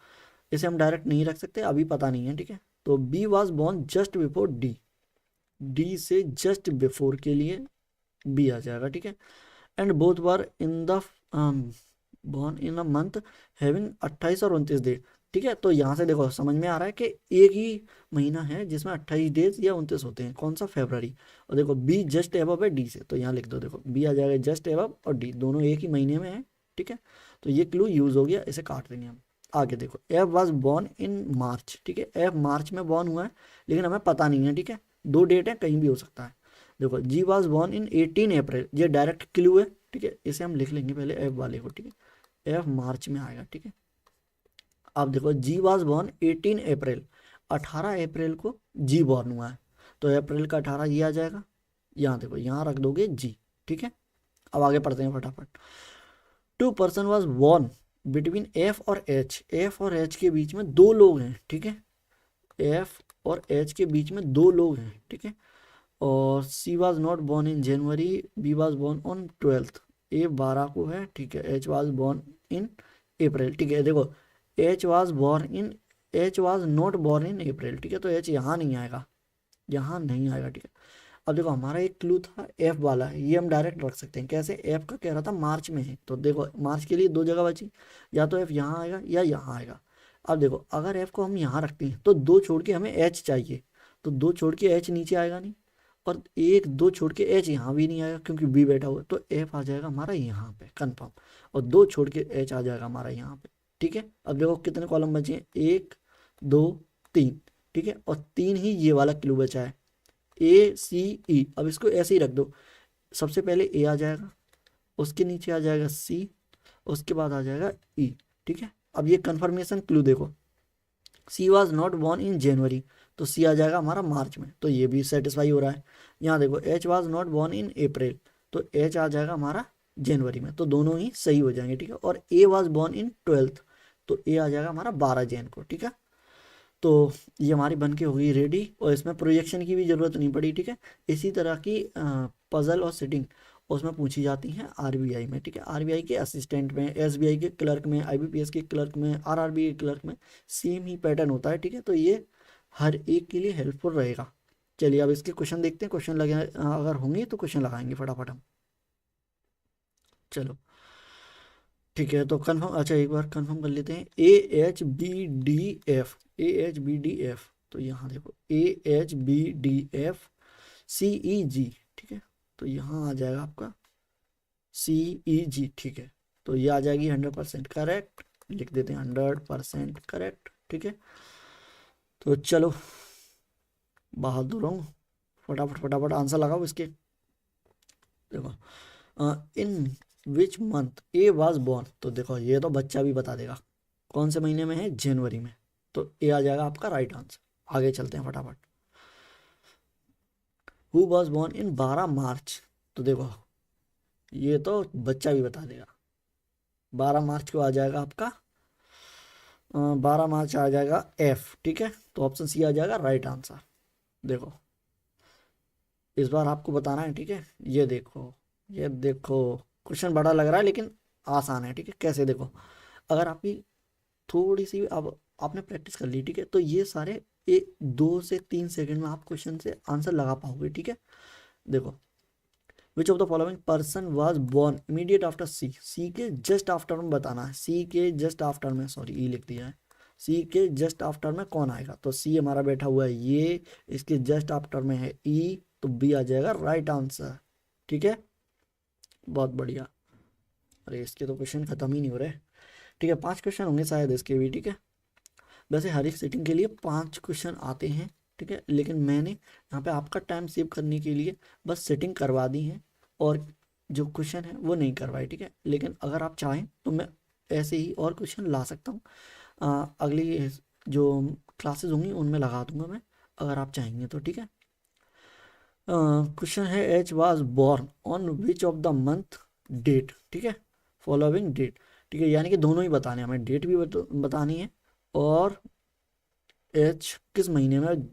इसे हम डायरेक्ट नहीं रख सकते, अभी पता नहीं है, ठीक है। तो B was born just before D, D से जस्ट बिफोर के लिए बी आ जाएगा, ठीक है। And both were in the born in a month having 28 और 29 डेज, ठीक है। तो यहाँ से देखो समझ में आ रहा है कि एक ही महीना है जिसमें 28 डेज या 29 होते हैं, कौन सा, फरवरी। और देखो बी जस्ट एबव है डी से, तो यहाँ लिख दो, देखो बी आ जाएगा जस्ट एबव और डी दोनों एक ही महीने में है, ठीक है। तो ये क्लू यूज हो गया, इसे काट देंगे हम। आगे देखो, एफ वॉज बॉर्न इन मार्च, ठीक है, एफ मार्च में बॉर्न हुआ है, लेकिन हमें पता नहीं है, ठीक है, 2 डेट है, कहीं भी हो सकता है। देखो जी वॉज बॉर्न इन 18 अप्रैल, ये डायरेक्ट क्लू है, ठीक है, इसे हम लिख लेंगे पहले एफ वाले को, ठीक है, एफ मार्च में आएगा, ठीक है। अब देखो जी वॉज बॉर्न 18 अप्रैल, 18 अप्रैल को जी बॉर्न हुआ है, तो अप्रैल का 18 ये आ जाएगा, यहाँ देखो यहाँ रख दोगे जी, ठीक है। अब आगे पढ़ते हैं फटाफट। 2 person was born between F और एच, एफ और एच के बीच में 2 लोग हैं, ठीक है, एफ और एच के बीच में 2 लोग हैं, ठीक है। और C was not born in January, B was born on 12th, A 12 को है, ठीक है। H was born in April, ठीक है। देखो H was born in, H was not born in April, ठीक है, तो एच यहाँ नहीं आएगा, यहाँ नहीं आएगा, ठीक है। अब देखो हमारा एक क्लू था एफ वाला, ये हम डायरेक्ट रख सकते हैं। कैसे? एफ का कह रहा था मार्च में है, तो देखो मार्च के लिए दो जगह बची, या तो एफ यहाँ आएगा या यहाँ आएगा। अब देखो अगर एफ को हम यहाँ रखते हैं तो दो छोड़ के हमें एच चाहिए, तो दो छोड़ के एच नीचे आएगा नहीं, और एक दो छोड़ के एच यहाँ भी नहीं आएगा क्योंकि बी बैठा हुआ है, तो एफ आ जाएगा हमारा यहाँ पे कंफर्म, और दो छोड़ के एच आ जाएगा हमारा यहाँ पे। ठीक है, अब देखो कितने कॉलम बचे हैं, एक दो तीन। ठीक है, और तीन ही ये वाला क्लू बचा है, ए सी ई। अब इसको ऐसे ही रख दो, सबसे पहले ए आ जाएगा, उसके नीचे आ जाएगा सी, उसके बाद आ जाएगा ई। ठीक है, अब ये कंफर्मेशन क्लू देखो, सी वॉज नॉट बॉर्न इन जनवरी, तो सी आ जाएगा हमारा मार्च में, तो ये भी सेटिस्फाई हो रहा है। यहाँ देखो H was not born in April, तो एच आ जाएगा हमारा जनवरी में, तो दोनों ही सही हो जाएंगे। ठीक है, और ए वॉज बॉर्न इन 12th, तो ए आ जाएगा हमारा 12 जैन को। ठीक है, तो ये हमारी बन के होगी रेडी, और इसमें प्रोजेक्शन की भी ज़रूरत नहीं पड़ी। ठीक है, इसी तरह की पजल और सिटिंग उसमें पूछी जाती हैं आरबीआई में। ठीक है, आरबीआई के असिस्टेंट में, एसबीआई के क्लर्क में, आईबीपीएस के क्लर्क में, आरआरबी के क्लर्क में सेम ही पैटर्न होता है। ठीक है, तो ये हर एक के लिए हेल्पफुल रहेगा। चलिए अब इसके क्वेश्चन देखते हैं, क्वेश्चन लगे अगर होंगे तो क्वेश्चन लगाएंगे फटाफट हम। चलो ठीक है, तो कन्फर्म, अच्छा एक बार कन्फर्म कर लेते हैं, A H B D F, A H B D F, तो यहाँ देखो A H B D F C E G. ठीक है, तो यहाँ आ जाएगा आपका सी ई जी। ठीक है, तो ये आ जाएगी 100% करेक्ट, लिख देते हैं 100% करेक्ट। ठीक है, तो चलो बहादुर हूँ, फटाफट फटाफट आंसर लगाओ इसके। देखो in which month A was born, तो देखो ये तो बच्चा भी बता देगा कौन से महीने में है, जनवरी में, तो ए आ जाएगा आपका राइट आंसर। आगे चलते हैं फटाफट। हु वाज बॉर्न इन 12 मार्च, तो देखो ये तो बच्चा भी बता देगा, 12 मार्च को आ जाएगा आपका 12 मार्च आ जाएगा एफ। ठीक है, तो ऑप्शन सी आ जाएगा राइट आंसर। देखो इस बार आपको बताना है। ठीक है, ये देखो, ये देखो क्वेश्चन बड़ा लग रहा है लेकिन आसान है। ठीक है, कैसे? देखो अगर आपकी थोड़ी सी अब आपने प्रैक्टिस कर ली, ठीक है, तो ये सारे 2 से 3 सेकंड में आप क्वेश्चन से आंसर लगा पाओगे। ठीक है, देखो which of the following person was born immediate after C, C के जस्ट आफ्टर में बताना है, सी के जस्ट आफ्टर में, सॉरी ई लिख दिया है, सी के जस्ट आफ्टर में कौन आएगा, तो सी हमारा बैठा हुआ है ये, इसके जस्ट आफ्टर में है ई, तो बी आ जाएगा राइट आंसर। ठीक है, बहुत बढ़िया। अरे इसके तो क्वेश्चन खत्म ही नहीं हो रहे। ठीक है, 5 क्वेश्चन होंगे शायद इसके भी। ठीक है, वैसे हर एक सेटिंग के लिए 5 क्वेश्चन आते हैं। ठीक है, लेकिन मैंने यहाँ पे आपका टाइम सेव करने के लिए बस सेटिंग करवा दी है, और जो क्वेश्चन है वो नहीं करवाए। ठीक है, लेकिन अगर आप चाहें तो मैं ऐसे ही और क्वेश्चन ला सकता हूँ, अगली जो क्लासेस होंगी उनमें लगा दूंगा मैं, अगर आप चाहेंगे तो। ठीक है, क्वेश्चन है H was born on which of the month date. ठीक है, फॉलोइंग डेट। ठीक है, यानी कि दोनों ही बताने हैं हमें, डेट भी बतानी है और एच किस महीने में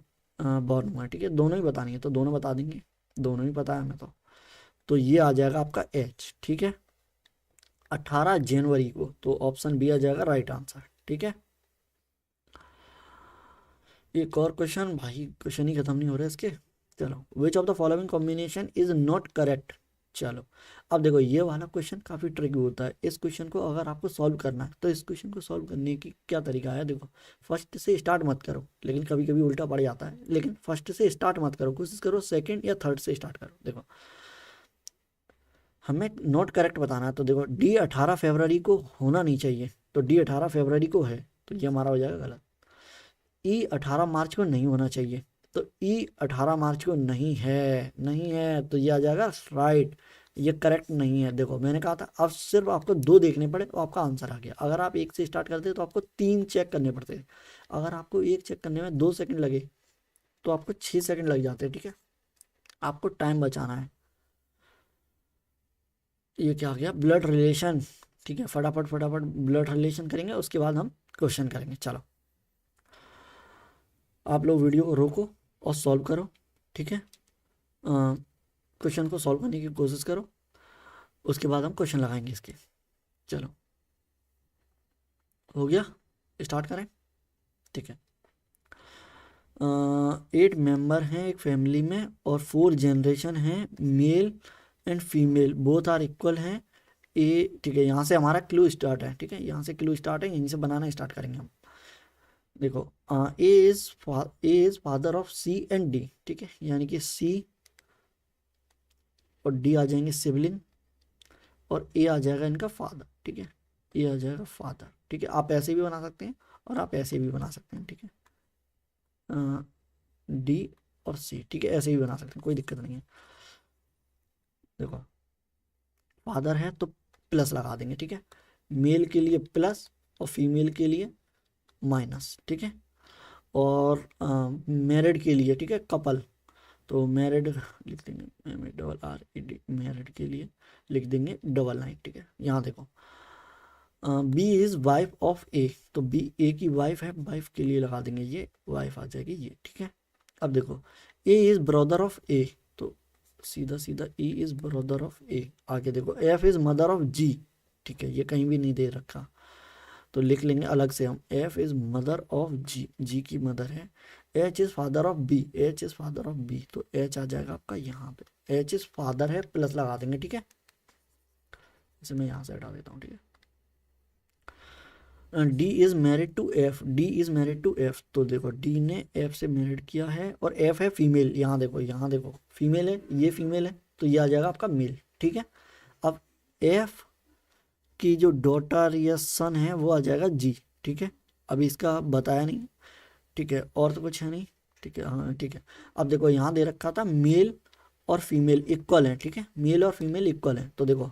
बॉर्न हुआ है। ठीक है, दोनों ही बतानी है, तो दोनों बता देंगे, दोनों ही पता है हमें तो ये आ जाएगा आपका एच। ठीक है, 18 जनवरी को, तो ऑप्शन बी आ जाएगा राइट आंसर। ठीक है, एक और क्वेश्चन, भाई क्वेश्चन ही खत्म नहीं हो रहा है इसके। चलो विच of the following combination is not correct. चलो अब देखो ये वाला क्वेश्चन काफ़ी ट्रिकी होता है, इस क्वेश्चन को अगर आपको सॉल्व करना है तो इस क्वेश्चन को सॉल्व करने की क्या तरीका है। देखो फर्स्ट से स्टार्ट मत करो, लेकिन कभी कभी उल्टा पड़ जाता है, लेकिन फर्स्ट से स्टार्ट मत करो, कोशिश करो सेकंड या थर्ड से स्टार्ट करो। देखो हमें नॉट करेक्ट बताना है, तो देखो डी 18 फरवरी को होना नहीं चाहिए, तो डी 18 फरवरी को है, तो ये हमारा हो जाएगा गलत। ई 18 मार्च को नहीं होना चाहिए, तो ई 18 मार्च को नहीं है, नहीं है, तो ये आ जाएगा राइट, ये करेक्ट नहीं है। देखो मैंने कहा था अब सिर्फ आपको दो देखने पड़े तो आपका आंसर आ गया, अगर आप एक से स्टार्ट करते तो आपको 3 चेक करने पड़ते, अगर आपको एक चेक करने में 2 सेकंड लगे तो आपको 6 सेकंड लग जाते हैं। ठीक है, आपको टाइम बचाना है। ये क्या आ गया, ब्लड रिलेशन। ठीक है, फटाफट फटाफट ब्लड रिलेशन करेंगे, उसके बाद हम क्वेश्चन करेंगे। चलो आप लोग वीडियो को रोको और सॉल्व करो। ठीक है, क्वेश्चन को सॉल्व करने की कोशिश करो, उसके बाद हम क्वेश्चन लगाएंगे इसके। चलो हो गया, स्टार्ट करें। ठीक है, 8 मेंबर हैं एक फैमिली में और 4 जनरेशन हैं, male and female both are equal हैं। ए, ठीक है, यहाँ से हमारा क्लू स्टार्ट है। ठीक है, यहाँ से क्लू स्टार्ट है, यहीं से बनाना स्टार्ट करेंगे हम। देखो, A is father of C and D. ठीक है, यानी कि सी और डी आ जाएंगे सिबलिंग, और ए आ जाएगा इनका फादर। ठीक है, ए आ जाएगा फादर। ठीक है, आप ऐसे भी बना सकते हैं और आप ऐसे भी बना सकते हैं। ठीक है, डी और सी, ठीक है, ऐसे भी बना सकते हैं, कोई दिक्कत नहीं है। देखो, फादर है तो प्लस लगा देंगे। ठीक है, मेल के लिए प्लस और फीमेल के लिए माइनस। ठीक है, और मैरिड के लिए, ठीक है, कपल, तो मैरिड लिख देंगे MARRED, मैरिड के लिए लिख देंगे डबल नाइन। ठीक है, यहाँ देखो, बी इज वाइफ ऑफ ए, तो बी ए की वाइफ है, वाइफ के लिए लगा देंगे ये, वाइफ आ जाएगी ये। ठीक है, अब देखो, ए इज ब्रदर ऑफ ए, तो सीधा सीधा ए इज ब्रदर ऑफ ए। आगे देखो, एफ इज मदर ऑफ जी। ठीक है, ये कहीं भी नहीं दे रखा, तो लिख लेंगे अलग से हम, F is mother of G, G की मदर है। H is father of B, H is father of B, तो एच आ जाएगा आपका यहाँ पे, एच इज फादर है, प्लस लगा देंगे। ठीक है, इसे मैं यहाँ से हटा देता हूँ। ठीक है, D is married to F, D is married to F, तो देखो डी ने एफ से मैरिड किया है, और एफ है फीमेल, यहाँ देखो, यहाँ देखो फीमेल है, ये फीमेल है, तो ये आ जाएगा आपका मेल। ठीक है, अब एफ की जो डॉटर या सन है वो आ जाएगा जी। ठीक है, अभी इसका बताया नहीं। ठीक है, और तो कुछ है नहीं। ठीक है, हाँ ठीक है, अब देखो यहाँ दे रखा था मेल और फीमेल इक्वल है। ठीक है, मेल और फीमेल इक्वल है, तो देखो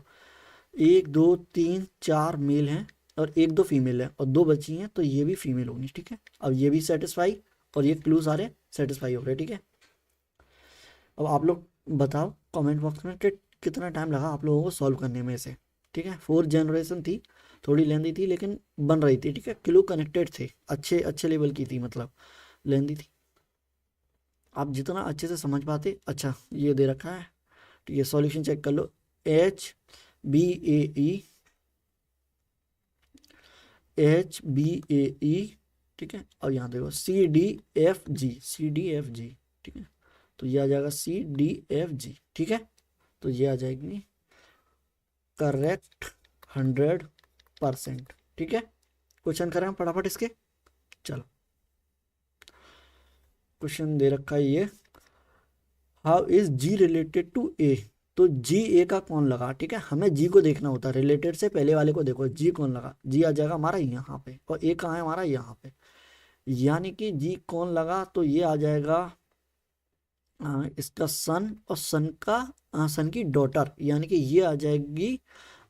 1 2 3 4 मेल हैं और 1 2 फीमेल है, और 2 बची हैं, तो ये भी फीमेल होंगी। ठीक है, अब ये भी सेटिस्फाई, और ये क्लू सारे सेटिस्फाई हो गए। ठीक है, अब आप लोग बताओ कमेंट बॉक्स में कि कितना टाइम लगा आप लोगों को सॉल्व करने में से। ठीक है, 4 जनरेशन थी, थोड़ी लेंदी थी लेकिन बन रही थी। ठीक है, क्लू कनेक्टेड थे, अच्छे अच्छे लेवल की थी, मतलब लेंदी थी। आप जितना अच्छे से समझ पाते, अच्छा ये दे रखा है। ठीक है, सॉल्यूशन चेक कर लो, HBAE, HBAE। ठीक है, और यहाँ देखो CDFG, CDFG। ठीक है, तो ये आ जाएगा CDFG। ठीक है, तो ये आ जाएगी करेक्ट 100%। ठीक है, क्वेश्चन करें हम फटाफट इसके। चलो, क्वेश्चन दे रखा है ये, how is G related to A, तो जी ए का कौन लगा। ठीक है, हमें जी को देखना होता है, रिलेटेड से पहले वाले को देखो, जी कौन लगा, जी आ जाएगा हमारा यहाँ पे, और ए कहाँ है हमारा यहाँ पे, यानी कि जी कौन लगा, तो ये आ जाएगा इसका सन, और सन का सन की डॉटर, यानी कि ये आ जाएगी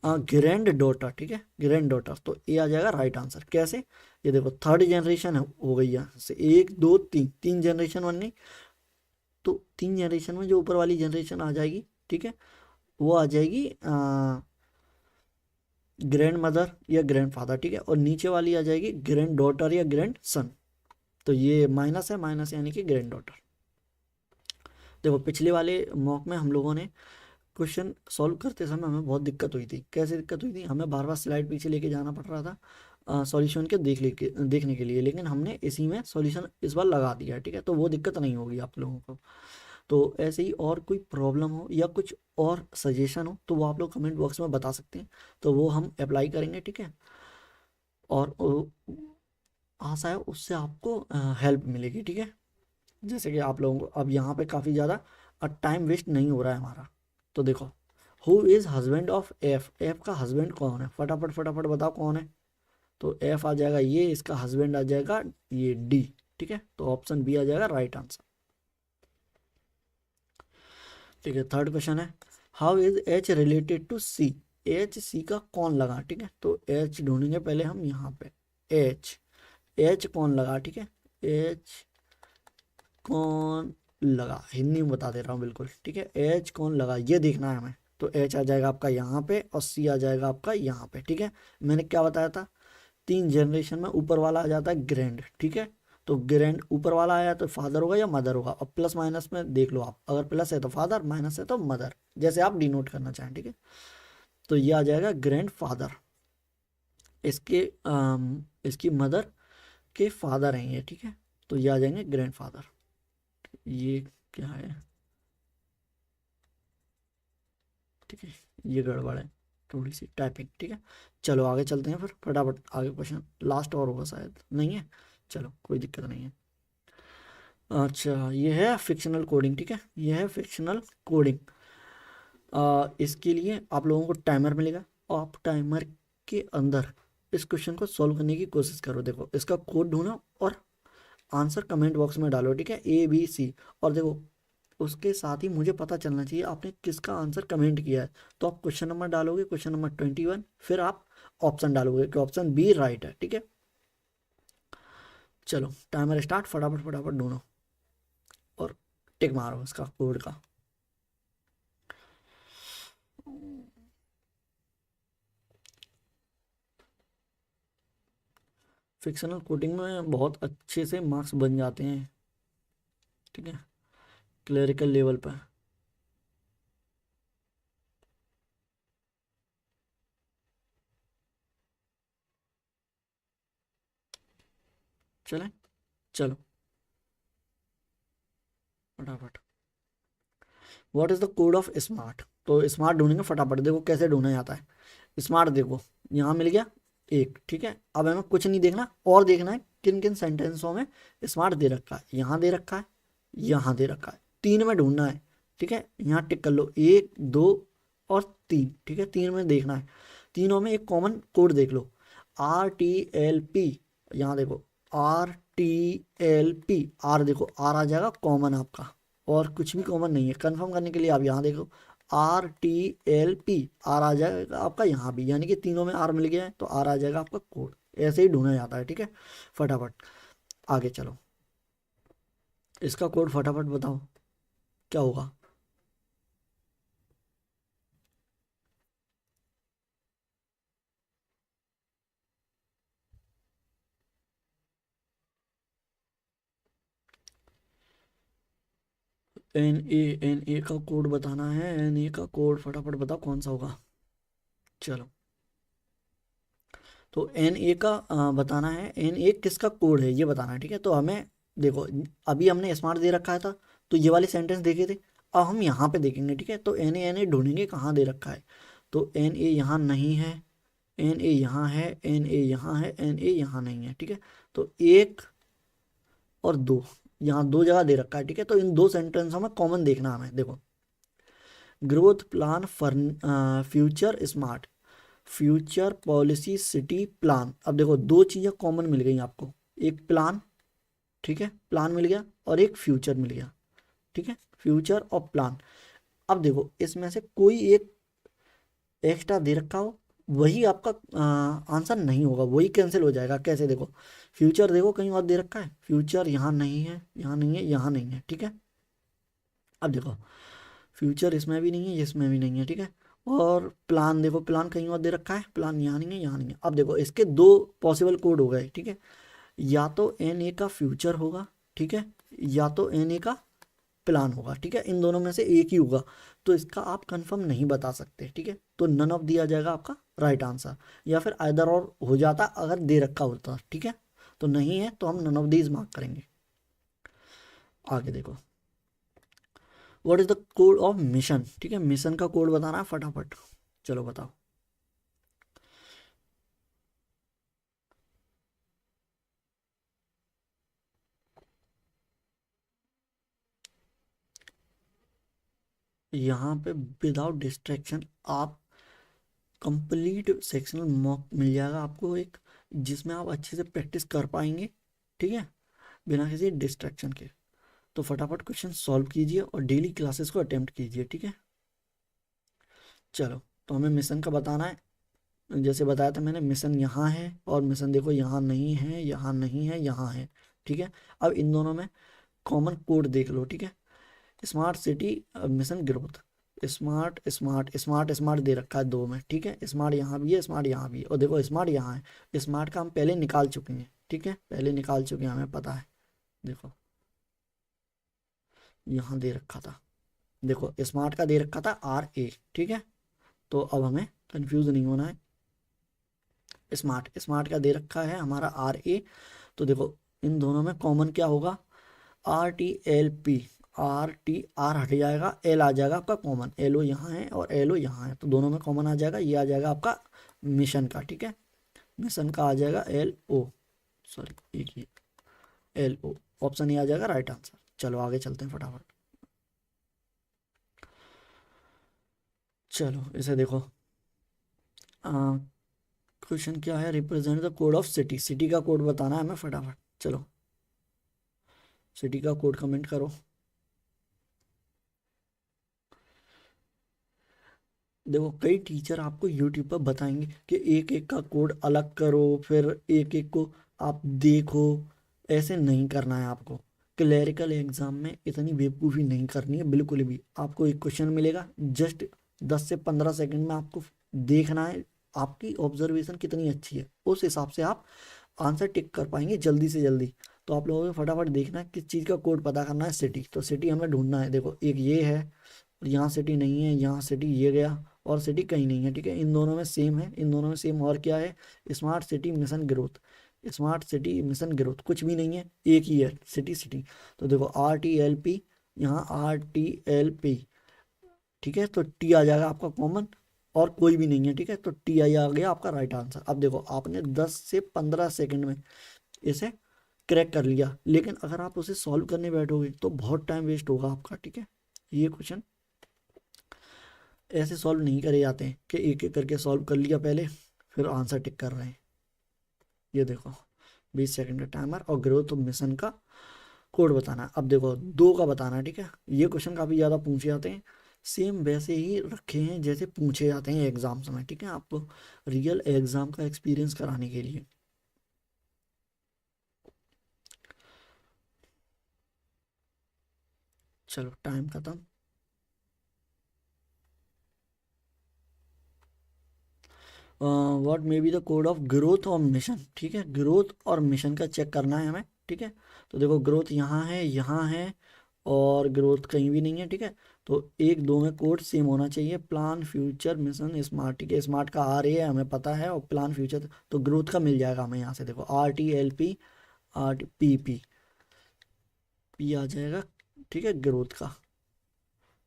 ग्रैंड डॉटर। ठीक है, ग्रैंड डॉटर, तो ये आ जाएगा राइट आंसर। कैसे, ये देखो थर्ड जनरेशन हो गई यहाँ से, 1 2 3, 3 जनरेशन बन गई, तो 3 जनरेशन में जो ऊपर वाली जनरेशन आ जाएगी, ठीक है, वो आ जाएगी ग्रैंड मदर या ग्रैंड फादर। ठीक है, और नीचे वाली आ जाएगी ग्रैंड डॉटर या ग्रैंड सन, तो ये माइनस है, माइनस यानी कि ग्रैंड डॉटर। देखो, पिछले वाले मॉक में हम लोगों ने क्वेश्चन सॉल्व करते समय हमें बहुत दिक्कत हुई थी। कैसे दिक्कत हुई थी, हमें बार बार स्लाइड पीछे लेके जाना पड़ रहा था सॉल्यूशन के देखने के लिए, लेकिन हमने इसी में सॉल्यूशन इस बार लगा दिया है। ठीक है, तो वो दिक्कत नहीं होगी आप लोगों को। तो ऐसे ही और कोई प्रॉब्लम हो या कुछ और सजेशन हो, तो वो आप लोग कमेंट बॉक्स में बता सकते हैं, तो वो हम अप्लाई करेंगे। ठीक है, और आशा है उससे आपको हेल्प मिलेगी। ठीक है, जैसे कि आप लोगों को अब यहाँ पे काफ़ी ज़्यादा टाइम वेस्ट नहीं हो रहा है हमारा। तो देखो, who is husband of F, F का हस्बैंड कौन है, फटाफट फटाफट बताओ कौन है, तो एफ आ जाएगा ये, इसका हस्बैंड आ जाएगा ये डी। ठीक है, तो ऑप्शन बी आ जाएगा राइट आंसर। ठीक है, थर्ड क्वेश्चन है, how is H related to C, H C का कौन लगा। ठीक है, तो एच ढूंढेंगे पहले हम यहाँ पे, एच, एच कौन लगा। ठीक है, एच कौन लगा, हिंदी में बता दे रहा हूँ बिल्कुल। ठीक है, एच कौन लगा ये देखना है हमें, तो एच आ जाएगा आपका यहाँ पे और सी आ जाएगा आपका यहाँ पे। ठीक है, मैंने क्या बताया था, 3 जनरेशन में ऊपर वाला आ जाता है ग्रैंड। ठीक है, तो ग्रैंड ऊपर वाला आया तो फादर होगा या मदर होगा, और प्लस माइनस में देख लो आप, अगर प्लस है तो फादर, माइनस है तो मदर, जैसे आप डिनोट करना चाहें। ठीक है, तो ये आ जाएगा ग्रैंड फादर, इसके इसकी मदर के फादर हैं ये। ठीक है, तो ये आ जाएंगे ग्रैंडफादर। ये क्या है, ठीक है, ये गड़बड़ है थोड़ी सी टाइपिंग, ठीक है। चलो आगे चलते हैं फिर फटाफट, आगे क्वेश्चन लास्ट और होगा शायद, नहीं है, चलो कोई दिक्कत नहीं है। अच्छा ये है फिक्शनल कोडिंग, ठीक है, ये है फिक्शनल कोडिंग। इसके लिए आप लोगों को टाइमर मिलेगा, और आप टाइमर के अंदर इस क्वेश्चन को सॉल्व करने की कोशिश करो। देखो इसका कोड ढूंढो और आंसर कमेंट बॉक्स में डालो, ठीक है, ABC। और देखो उसके साथ ही मुझे पता चलना चाहिए आपने किसका आंसर कमेंट किया है। तो आप क्वेश्चन नंबर डालोगे, क्वेश्चन नंबर 21, फिर आप ऑप्शन डालोगे कि ऑप्शन बी राइट है, ठीक है। चलो टाइमर स्टार्ट, फटाफट फटाफट ढूंढो और टिक मारो इसका कोड का। फिक्शनल कोडिंग में बहुत अच्छे से मार्क्स बन जाते हैं, ठीक है, क्लरिकल लेवल पर। चलें, चलो फटाफट। What is the code of smart? तो स्मार्ट ढूंढेंगे फटाफट, देखो कैसे ढूंढा जाता है स्मार्ट। देखो यहाँ मिल गया एक, ठीक है, अब हमें कुछ नहीं देखना और देखना है किन किन सेंटेंसों में स्मार्ट दे रखा है। यहाँ दे रखा है, यहाँ दे रखा है, तीन में ढूंढना है, ठीक है। यहाँ टिक कर लो, 1, 2 और 3, ठीक है, तीन में देखना है। तीनों में एक कॉमन कोड देख लो, RTLP। यहाँ देखो RTLP, आर देखो आर आ जाएगा कॉमन आपका, और कुछ भी कॉमन नहीं है। कंफर्म करने के लिए आप यहाँ देखो RTLP, आर आ जाएगा आपका यहाँ भी, यानी कि तीनों में आर मिल गया है तो आर आ जाएगा आपका कोड। ऐसे ही ढूंढा जाता है, ठीक है। फटाफट आगे चलो, इसका कोड फटाफट बताओ क्या होगा। NA का कोड बताना है, NA का कोड फटाफट बताओ कौन सा होगा। चलो तो NA का बताना है, NA किसका कोड है ये बताना है, ठीक है। तो हमें देखो अभी हमने स्मार्ट दे रखा था तो ये वाले सेंटेंस देखे थे, अब हम यहाँ पे देखेंगे, ठीक है। तो NA ढूंढेंगे कहाँ दे रखा है, तो NA यहाँ नहीं है, NA यहाँ है, NA यहाँ है, NA यहाँ नहीं है, ठीक है। तो 1 और 2, यहाँ दो जगह दे रखा है, ठीक है। तो इन दो सेंटेंसों में कॉमन देखना हमें, देखो growth plan for future smart, future policy city plan. अब देखो दो चीज़ें कॉमन मिल गई आपको, एक प्लान, ठीक है, प्लान मिल गया, और एक फ्यूचर मिल गया, ठीक है, फ्यूचर और प्लान। अब देखो इसमें से कोई एक एक्स्ट्रा दे रखा हो, वही आपका आंसर नहीं होगा, वही कैंसिल हो जाएगा। कैसे देखो, फ्यूचर देखो कहीं और दे रखा है, फ्यूचर यहाँ नहीं है, यहाँ नहीं है, यहाँ नहीं है, ठीक है। अब देखो फ्यूचर इसमें भी नहीं है, इसमें भी नहीं है, ठीक है। और प्लान देखो, प्लान कहीं और दे रखा है, प्लान यहाँ नहीं है, यहाँ नहीं है। अब देखो इसके दो पॉसिबल कोड हो गए, ठीक है, या तो NA का फ्यूचर होगा, ठीक है, या तो NA का प्लान होगा, ठीक है, इन दोनों में से एक ही होगा। तो इसका आप कंफर्म नहीं बता सकते, ठीक है, तो नन ऑफ दिया जाएगा आपका राइट आंसर, या फिर आइदर और हो जाता अगर दे रखा होता, ठीक है। तो नहीं है तो हम नन ऑफ दीज मार्क करेंगे। आगे देखो, what is the code of mission, ठीक है, मिशन का कोड बताना है फटाफट, चलो बताओ। यहाँ पे विदाउट डिस्ट्रैक्शन आप कंप्लीट सेक्शनल मॉक मिल जाएगा आपको एक, जिसमें आप अच्छे से प्रैक्टिस कर पाएंगे, ठीक है, बिना किसी डिस्ट्रैक्शन के। तो फटाफट क्वेश्चन सॉल्व कीजिए और डेली क्लासेस को अटेम्प्ट कीजिए, ठीक है। चलो तो हमें मिशन का बताना है, जैसे बताया था मैंने, मिशन यहाँ है और मिशन देखो यहाँ नहीं है, यहाँ नहीं है, यहाँ है, ठीक है। अब इन दोनों में कॉमन कोड देख लो, ठीक है। Smart city mission growth, smart smart smart smart they रखा है दो में, ठीक है, स्मार्ट यहाँ भी है, स्मार्ट यहाँ भी है, और देखो स्मार्ट यहाँ है, स्मार्ट का हम पहले निकाल चुके हैं, ठीक है, पहले निकाल चुके हैं, हमें पता है। देखो यहाँ दे रखा था, देखो स्मार्ट का दे रखा था RA, ठीक है। तो अब हमें कंफ्यूज नहीं होना है, स्मार्ट स्मार्ट का दे रखा है हमारा RA। तो देखो इन दोनों में कॉमन क्या होगा, are T L P, R T R हट जाएगा, एल आ जाएगा आपका कॉमन, एल ओ यहाँ है और एल ओ यहाँ है, तो दोनों में कॉमन आ जाएगा, ये आ जाएगा आपका मिशन का, ठीक है, मिशन का आ जाएगा एल ओ, सॉरी एक ही, एल ओ, ऑप्शन ये आ जाएगा राइट आंसर। चलो आगे चलते हैं फटाफट। चलो इसे देखो, क्वेश्चन क्या है, represent the code of city, city का कोड बताना है हमें फटाफट। चलो सिटी का कोड कमेंट करो। देखो कई टीचर आपको यूट्यूब पर बताएंगे कि एक एक का कोड अलग करो, फिर एक एक को आप देखो, ऐसे नहीं करना है आपको। क्लरिकल एग्जाम में इतनी बेवकूफ़ी नहीं करनी है बिल्कुल भी। आपको एक क्वेश्चन मिलेगा, जस्ट 10 से 15 सेकंड में आपको देखना है आपकी ऑब्जर्वेशन कितनी अच्छी है, उस हिसाब से आप आंसर टिक कर पाएंगे जल्दी से जल्दी। तो आप लोगों को फटाफट देखना है किस चीज़ का कोड पता करना है, सिटी, तो सिटी हमें ढूंढना है। देखो एक ये है, और यहाँ सिटी नहीं है, यहाँ सिटी ये गया, और सिटी कहीं नहीं है, ठीक है, इन दोनों में सेम है, इन दोनों में सेम। और क्या है, smart city mission growth, smart city mission growth कुछ भी नहीं है, एक ही है, सिटी सिटी। तो देखो आर टी एल पी, यहाँ आर टी एल पी, ठीक है, तो टी आ जाएगा आपका कॉमन, और कोई भी नहीं है, ठीक है, तो टी आई आ गया आपका राइट आंसर। अब देखो आपने 10 से 15 सेकंड में इसे क्रैक कर लिया, लेकिन अगर आप उसे सॉल्व करने बैठोगे तो बहुत टाइम वेस्ट होगा आपका, ठीक है। ये क्वेश्चन ऐसे सॉल्व नहीं करे जाते हैं कि एक एक करके सॉल्व कर लिया पहले फिर आंसर टिक कर रहे हैं। ये देखो 20 सेकंड का टाइमर, और ग्रोथ मिशन का कोड बताना है। अब देखो 2 का बताना है, ठीक है, ये क्वेश्चन काफ़ी ज़्यादा पूछे जाते हैं, सेम वैसे ही रखे हैं जैसे पूछे जाते हैं एग्जाम्स में, ठीक है, आपको रियल एग्जाम का एक्सपीरियंस कराने के लिए। चलो टाइम खत्म। What may be the code of growth और मिशन, ठीक है, ग्रोथ और मिशन का चेक करना है हमें, ठीक है। तो देखो ग्रोथ यहाँ है और ग्रोथ कहीं भी नहीं है, ठीक है, तो एक दो में कोड सेम होना चाहिए, प्लान फ्यूचर मिशन स्मार्ट, ठीक है, स्मार्ट का आर ए है हमें पता है, और प्लान फ्यूचर तो ग्रोथ का मिल जाएगा हमें यहाँ से। देखो R T L P, R T P P, P आ जाएगा, ठीक है, ग्रोथ का,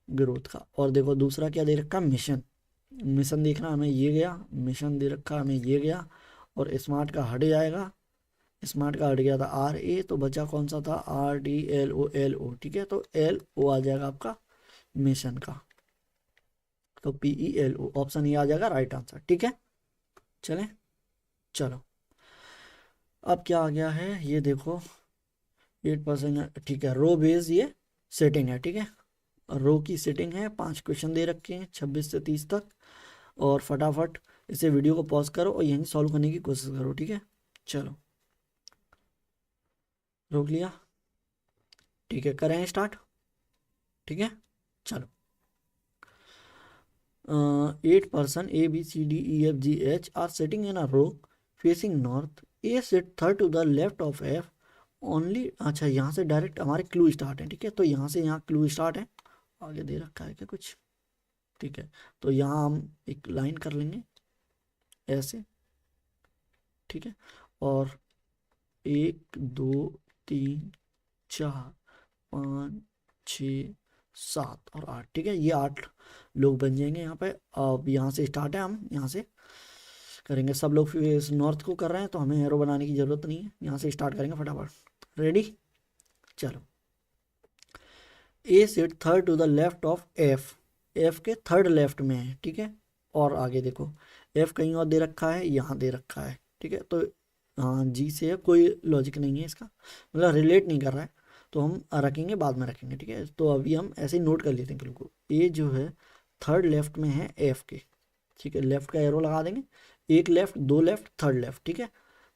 ग्रोथ का। और देखो दूसरा क्या दे रखा, मिशन, मिशन देखना हमें, ये गया मिशन दे रखा हमें, ये गया, और स्मार्ट का हट जाएगा, स्मार्ट का हट गया था आर ए, तो बचा कौन सा था, R D L O, L O, ठीक है, तो एल ओ आ जाएगा आपका मिशन का, तो P E L O, option ये आ जाएगा राइट आंसर, ठीक है। चलें, चलो अब क्या आ गया है ये देखो, 8%, ठीक है, रो बेस्ड ये सेटिंग है, ठीक है, रो की सेटिंग है, 5 क्वेश्चन दे रखे हैं 26 से 30 तक, और फटाफट इसे वीडियो को पॉज करो और यहीं सॉल्व करने की कोशिश करो, ठीक है। चलो रोक लिया, ठीक है, करें स्टार्ट, ठीक है। चलो 8 person A B C D E F G H are sitting in a row facing north. A sit third to the left of F only, अच्छा यहाँ से डायरेक्ट हमारे क्लू स्टार्ट है, ठीक है, तो यहाँ से यहाँ क्लू स्टार्ट है, आगे दे रखा है क्या कुछ, ठीक है, तो यहाँ हम एक लाइन कर लेंगे ऐसे, ठीक है, और 1 2 3 4 5 6 7 और 8, ठीक है, ये 8 लोग बन जाएंगे यहाँ पे। अब यहाँ से स्टार्ट है, हम यहाँ से करेंगे, सब लोग नॉर्थ को कर रहे हैं तो हमें एरो बनाने की ज़रूरत नहीं है, यहाँ से स्टार्ट करेंगे फटाफट, रेडी। चलो A sit third to the left of F, F के थर्ड लेफ्ट में है, ठीक है, और आगे देखो एफ कहीं और दे रखा है, यहाँ दे रखा है, ठीक है, तो हाँ जी से है, कोई लॉजिक नहीं है इसका, मतलब रिलेट नहीं कर रहा है, तो हम रखेंगे बाद में रखेंगे, ठीक है, तो अभी हम ऐसे ही नोट कर लेते हैं बिल्कुल, ए जो है थर्ड लेफ्ट में है एफ के, ठीक है, लेफ्ट का एरो लगा देंगे, एक लेफ्ट, दो लेफ्ट, थर्ड लेफ्ट, ठीक है,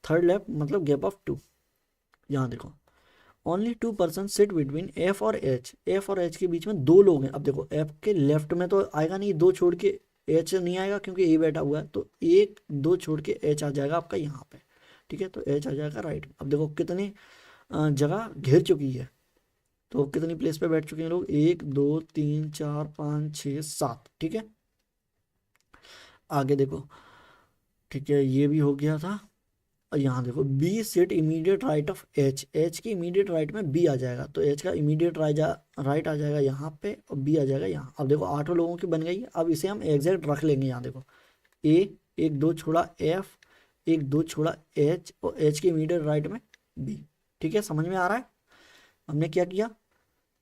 थर्ड लेफ्ट मतलब गैप ऑफ 2, यहाँ देखो only 2 person sit between F और एच, एफ और एच के बीच में 2 लोग हैं। अब देखो एफ के लेफ्ट में तो आएगा नहीं, 2 छोड़ के एच नहीं आएगा क्योंकि ए बैठा हुआ है, तो 1 2 छोड़ के एच आ जाएगा आपका यहाँ पे, ठीक है, तो एच आ जाएगा राइट। अब देखो कितनी जगह घेर चुकी है, तो कितनी प्लेस पे बैठ चुके हैं लोग, 1 2 3 4 5 6 7, ठीक है, आगे देखो, ठीक है, ये भी हो गया था, और यहाँ देखो B sit immediate right of H, H के इमीडिएट राइट में बी आ जाएगा, तो एच का इमीडिएट राइट आ जाएगा यहाँ पे और बी आ जाएगा यहाँ। अब देखो 8 लोगों की बन गई। अब इसे हम एग्जैक्ट रख लेंगे। यहाँ देखो ए, एक दो छोड़ा एफ, एक दो छोड़ा एच और एच के इमीडिएट राइट में बी। ठीक है, समझ में आ रहा है? हमने क्या किया,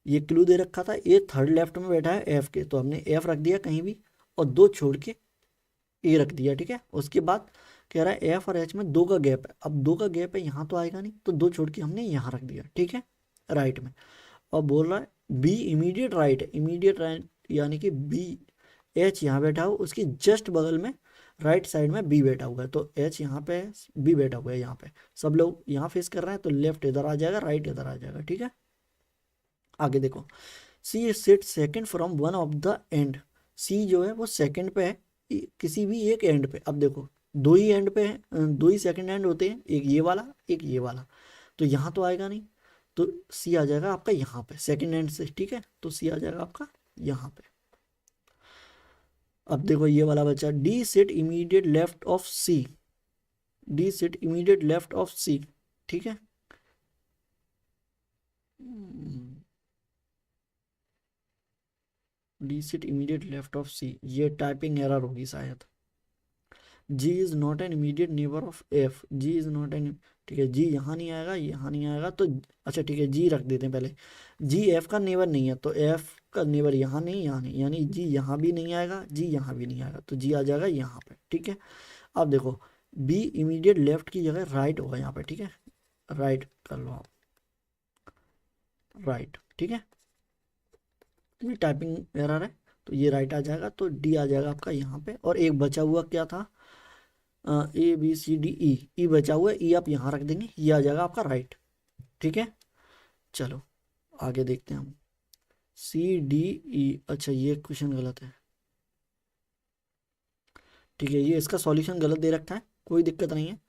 ये क्लू दे रखा था ए थर्ड लेफ्ट में बैठा है एफ के, तो हमने एफ रख दिया कहीं भी और दो छोड़ के ए रख दिया। ठीक है, उसके बाद कह रहा है एफ और एच में 2 का गैप है। अब 2 का गैप है, यहाँ तो आएगा नहीं, तो 2 छोड़ के हमने यहाँ रख दिया। ठीक है, राइट में। और बोल रहा है बी इमीडिएट राइट है, इमीडिएट राइट यानी कि बी, एच यहाँ बैठा हो, उसकी जस्ट बगल में राइट साइड में बी बैठा हुआ है, तो एच यहाँ पे है, बी बैठा हुआ है यहाँ पे। सब लोग यहाँ फेस कर रहे हैं, तो लेफ्ट इधर आ जाएगा, राइट इधर आ जाएगा। ठीक है, आगे देखो C sit second from one of the end, C जो है वो सेकंड पे है किसी भी एक एंड पे। अब देखो दो ही एंड पे है, दो ही सेकंड एंड होते हैं, एक ये वाला एक ये वाला, तो यहाँ तो आएगा नहीं, तो सी आ जाएगा आपका यहाँ पे सेकंड एंड से। ठीक है, तो सी आ जाएगा आपका यहाँ पे। अब देखो ये वाला बच्चा D sit immediate left of C, D sit immediate left of C. ठीक है, D sit immediate left of C, ये टाइपिंग एरर होगी शायद। G is not an immediate neighbour of F, G is not an, ठीक है, जी यहाँ नहीं आएगा, यहाँ नहीं आएगा, तो अच्छा ठीक है जी रख देते हैं पहले। जी एफ का नेबर नहीं है, तो एफ का नेबर यहाँ नहीं यहाँ नहीं, यानी जी यहाँ भी नहीं आएगा, जी यहाँ भी नहीं आएगा, तो जी आ जाएगा यहाँ पे। ठीक है, अब देखो बी इमीडिएट लेफ्ट की जगह राइट होगा यहाँ पे। ठीक है, राइट कर लो आप, राइट। ठीक है, ये टाइपिंग एरर है, तो ये राइट आ जाएगा, तो डी आ जाएगा आपका यहाँ पे। और एक बचा हुआ क्या था, A B C D E, ई बचा हुआ है, ई आप यहाँ रख देंगे, ये आ जाएगा आपका राइट। ठीक है, चलो आगे देखते हैं हम। सी डी ई, अच्छा ये क्वेश्चन गलत है। ठीक है, ये इसका सॉल्यूशन गलत दे रखा है, कोई दिक्कत नहीं है,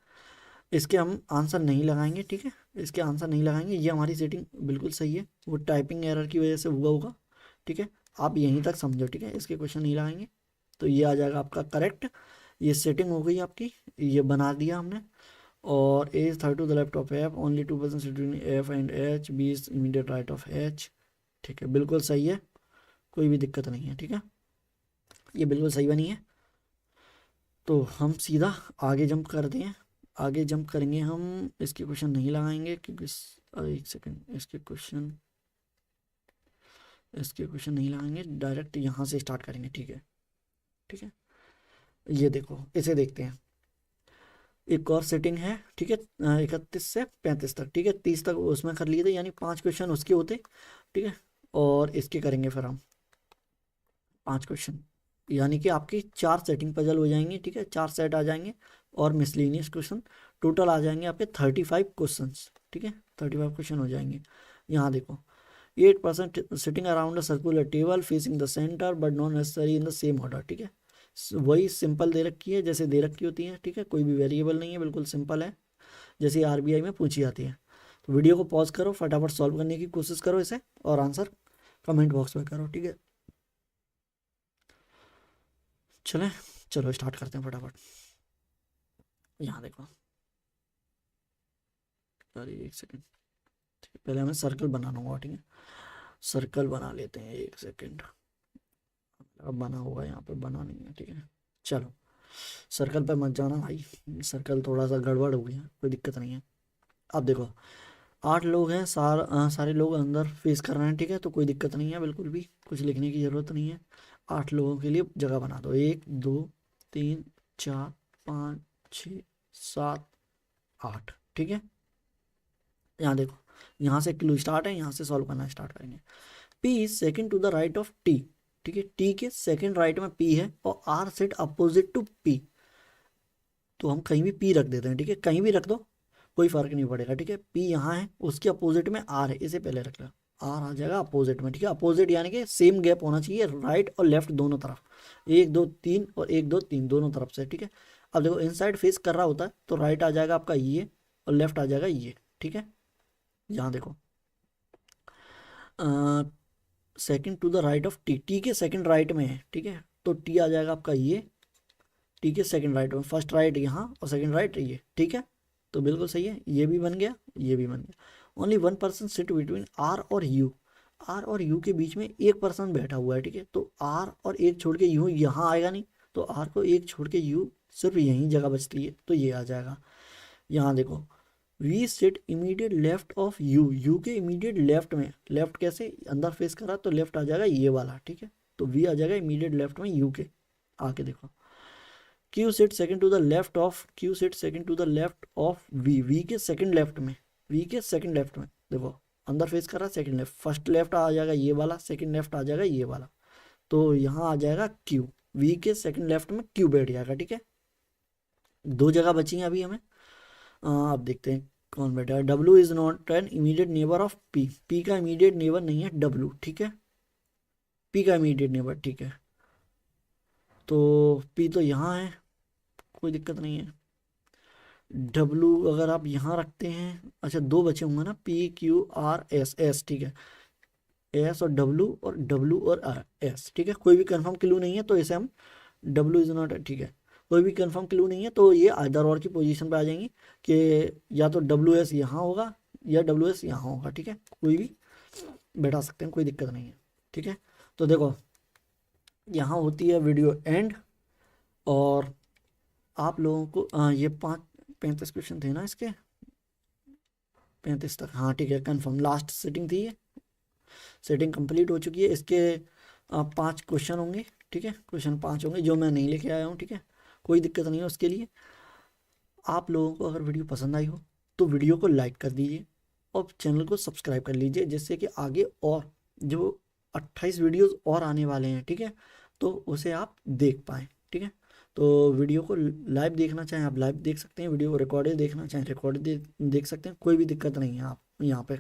इसके हम आंसर नहीं लगाएंगे। ठीक है, इसके आंसर नहीं लगाएंगे, ये हमारी सेटिंग बिल्कुल सही है, वो टाइपिंग एरर की वजह से हुआ होगा। ठीक है, आप यहीं तक समझो। ठीक है, इसके क्वेश्चन नहीं लगाएंगे, तो ये आ जाएगा आपका करेक्ट। ये सेटिंग हो गई आपकी, ये बना दिया हमने। और A is third to the left of F, only 2% sitting F and H, B is immediate right of H. ठीक है, बिल्कुल सही है, कोई भी दिक्कत नहीं है। ठीक है, ये बिल्कुल सही बनी है। तो हम सीधा आगे जंप करते हैं, आगे जंप करेंगे हम, इसके क्वेश्चन नहीं लगाएंगे क्योंकि एक सेकंड, इसके क्वेश्चन नहीं लगाएंगे, डायरेक्ट यहाँ से स्टार्ट करेंगे। ठीक है, ठीक है, ये देखो इसे देखते हैं। एक और सेटिंग है। ठीक है, 31 से 35 तक। ठीक है, 30 तक उसमें कर लिए थे, यानी 5 क्वेश्चन उसके होते। ठीक है, और इसके करेंगे फिर हम 5 क्वेश्चन, यानी कि आपकी 4 सेटिंग पजल हो जाएंगी। ठीक है, 4 सेट आ जाएंगे और मिसलेनियस क्वेश्चन, टोटल आ जाएंगे आपके 35 क्वेश्चन। ठीक है, 35 क्वेश्चन हो जाएंगे। यहाँ देखो 8% sitting around a circular table facing the centre but not necessary in the same order. ठीक है, वही सिंपल दे रखी है जैसे दे रखी होती है। ठीक है, कोई भी वेरिएबल नहीं है, बिल्कुल सिंपल है जैसे आरबीआई में पूछी जाती है। तो वीडियो को पॉज करो, फटाफट सॉल्व करने की कोशिश करो इसे, और आंसर कमेंट बॉक्स में करो। ठीक है, चलें, चलो स्टार्ट करते हैं फटाफट। यहाँ देखो, अरे एक सेकेंड, पहले हमें सर्कल बनाना होगा। ठीक है, सर्कल बना लेते हैं, एक सेकेंड। अब बना होगा, यहाँ पे बना नहीं है। ठीक है, चलो सर्कल पे मत जाना भाई, सर्कल थोड़ा सा गड़बड़ हो गया, कोई दिक्कत नहीं है। अब देखो 8 लोग हैं, सारे लोग अंदर फेस कर रहे हैं। ठीक है, तो कोई दिक्कत नहीं है, बिल्कुल भी कुछ लिखने की ज़रूरत नहीं है। 8 लोगों के लिए जगह बना दो, 1 2 3 4 5 6 7 8। ठीक है, यहाँ देखो, यहाँ से क्लू स्टार्ट है, यहाँ से सॉल्व करना स्टार्ट करेंगे। P is second to the right of T। ठीक है, T के सेकेंड राइट में P है और R sat opposite to P, तो हम कहीं भी P रख देते हैं। ठीक है, कहीं भी रख दो, कोई फर्क नहीं पड़ेगा। ठीक है, P यहाँ है, उसके अपोजिट में R है, इसे पहले रख लो, R आ जाएगा अपोजिट में। ठीक है, अपोजिट यानी कि सेम गैप होना चाहिए राइट और लेफ्ट दोनों तरफ, 1 2 3 और 1 2 3 दोनों तरफ से। ठीक है, अब देखो इनसाइड फेस कर रहा होता है, तो राइट आ जाएगा आपका ये और लेफ्ट आ जाएगा ये। ठीक है, यहाँ देखो second to the right of T, T के सेकंड राइट में है। ठीक है, तो टी आ जाएगा आपका ये, टी के सेकंड राइट में, फर्स्ट राइट यहाँ और सेकंड राइट ये। ठीक है, तो बिल्कुल सही है, ये भी बन गया, ये भी बन गया। Only one person sit between R और यू, आर और यू के बीच में एक पर्सन बैठा हुआ है, ठीक है। तो आर और एक छोड़ के यू यहाँ आएगा नहीं, तो आर को एक छोड़ के यू सिर्फ यहीं जगह बचती है, तो ये आ जाएगा। यहाँ देखो, V sit immediate left of U, U के इमीडिएट लेफ्ट में, लेफ्ट कैसे, अंदर फेस करा तो लेफ्ट आ जाएगा ये वाला, ठीक है। तो वी आ जाएगा इमीडिएट लेफ्ट में यू के। आके देखो, Q sit second to the left of, Q sit second to the left of V, V के सेकंड लेफ्ट में, वी के सेकंड लेफ्ट में देखो, अंदर फेस कर रहा सेकंड लेफ्ट, फर्स्ट लेफ्ट आ जाएगा ये वाला, सेकंड लेफ्ट आ जाएगा ये वाला, तो यहाँ आ जाएगा क्यू, वी के सेकंड लेफ्ट में क्यू बैठ जाएगा, ठीक है। दो जगह बची हैं अभी हमें। अब देखते हैं कौन बैठा है। W is not an immediate neighbour of P, P का इमीडिएट नेबर नहीं है डब्ल्यू, ठीक है, पी का इमीडिएट नेबर, ठीक है। तो पी तो यहाँ है, कोई दिक्कत नहीं है। डब्लू अगर आप यहाँ रखते हैं, अच्छा दो बचे होंगे ना, P Q R S, S ठीक है, एस और डब्लू और एस, ठीक है। कोई भी कंफर्म क्लू नहीं है तो इसे हम डब्लू इज नॉट, ठीक है, कोई भी कंफर्म क्लू नहीं है तो ये आइदर और की पोजीशन पे आ जाएंगी कि या तो डब्लू एस यहाँ होगा या डब्लू एस यहाँ होगा, ठीक है। कोई भी बैठा सकते हैं, कोई दिक्कत नहीं है, ठीक है। तो देखो यहाँ होती है वीडियो एंड, और आप लोगों को ये 35 क्वेश्चन थे ना इसके, 35 तक, हाँ ठीक है, कंफर्म लास्ट सेटिंग थी ये, सेटिंग कंप्लीट हो चुकी है। इसके 5 क्वेश्चन होंगे, ठीक है, क्वेश्चन 5 होंगे जो मैं नहीं लेके आया हूँ, ठीक है, कोई दिक्कत नहीं है उसके लिए। आप लोगों को अगर वीडियो पसंद आई हो तो वीडियो को लाइक कर दीजिए और चैनल को सब्सक्राइब कर लीजिए, जिससे कि आगे और जो 28 वीडियोस और आने वाले हैं, ठीक है, तो उसे आप देख पाएँ, ठीक है। तो वीडियो को लाइव देखना चाहें आप लाइव देख सकते हैं, वीडियो को रिकॉर्डेड देखना चाहें रिकॉर्डेड देख सकते हैं, कोई भी दिक्कत नहीं है, आप यहाँ पे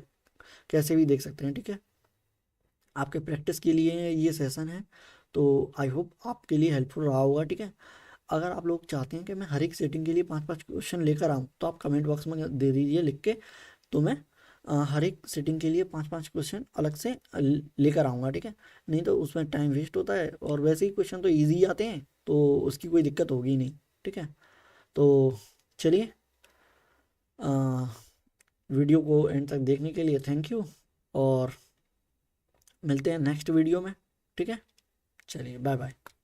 कैसे भी देख सकते हैं, ठीक है। आपके प्रैक्टिस के लिए ये सेशन है, तो आई होप आपके लिए हेल्पफुल रहा होगा, ठीक है। अगर आप लोग चाहते हैं कि मैं हर एक सेटिंग के लिए 5-5 क्वेश्चन लेकर आऊँ तो आप कमेंट बॉक्स में दे दीजिए लिख के, तो मैं हर एक सेटिंग के लिए 5-5 क्वेश्चन अलग से लेकर आऊँगा, ठीक है। नहीं तो उसमें टाइम वेस्ट होता है, और वैसे ही क्वेश्चन तो ईजी आते हैं तो उसकी कोई दिक्कत होगी नहीं, ठीक है। तो चलिए, वीडियो को एंड तक देखने के लिए थैंक यू, और मिलते हैं नेक्स्ट वीडियो में, ठीक है। चलिए बाय बाय।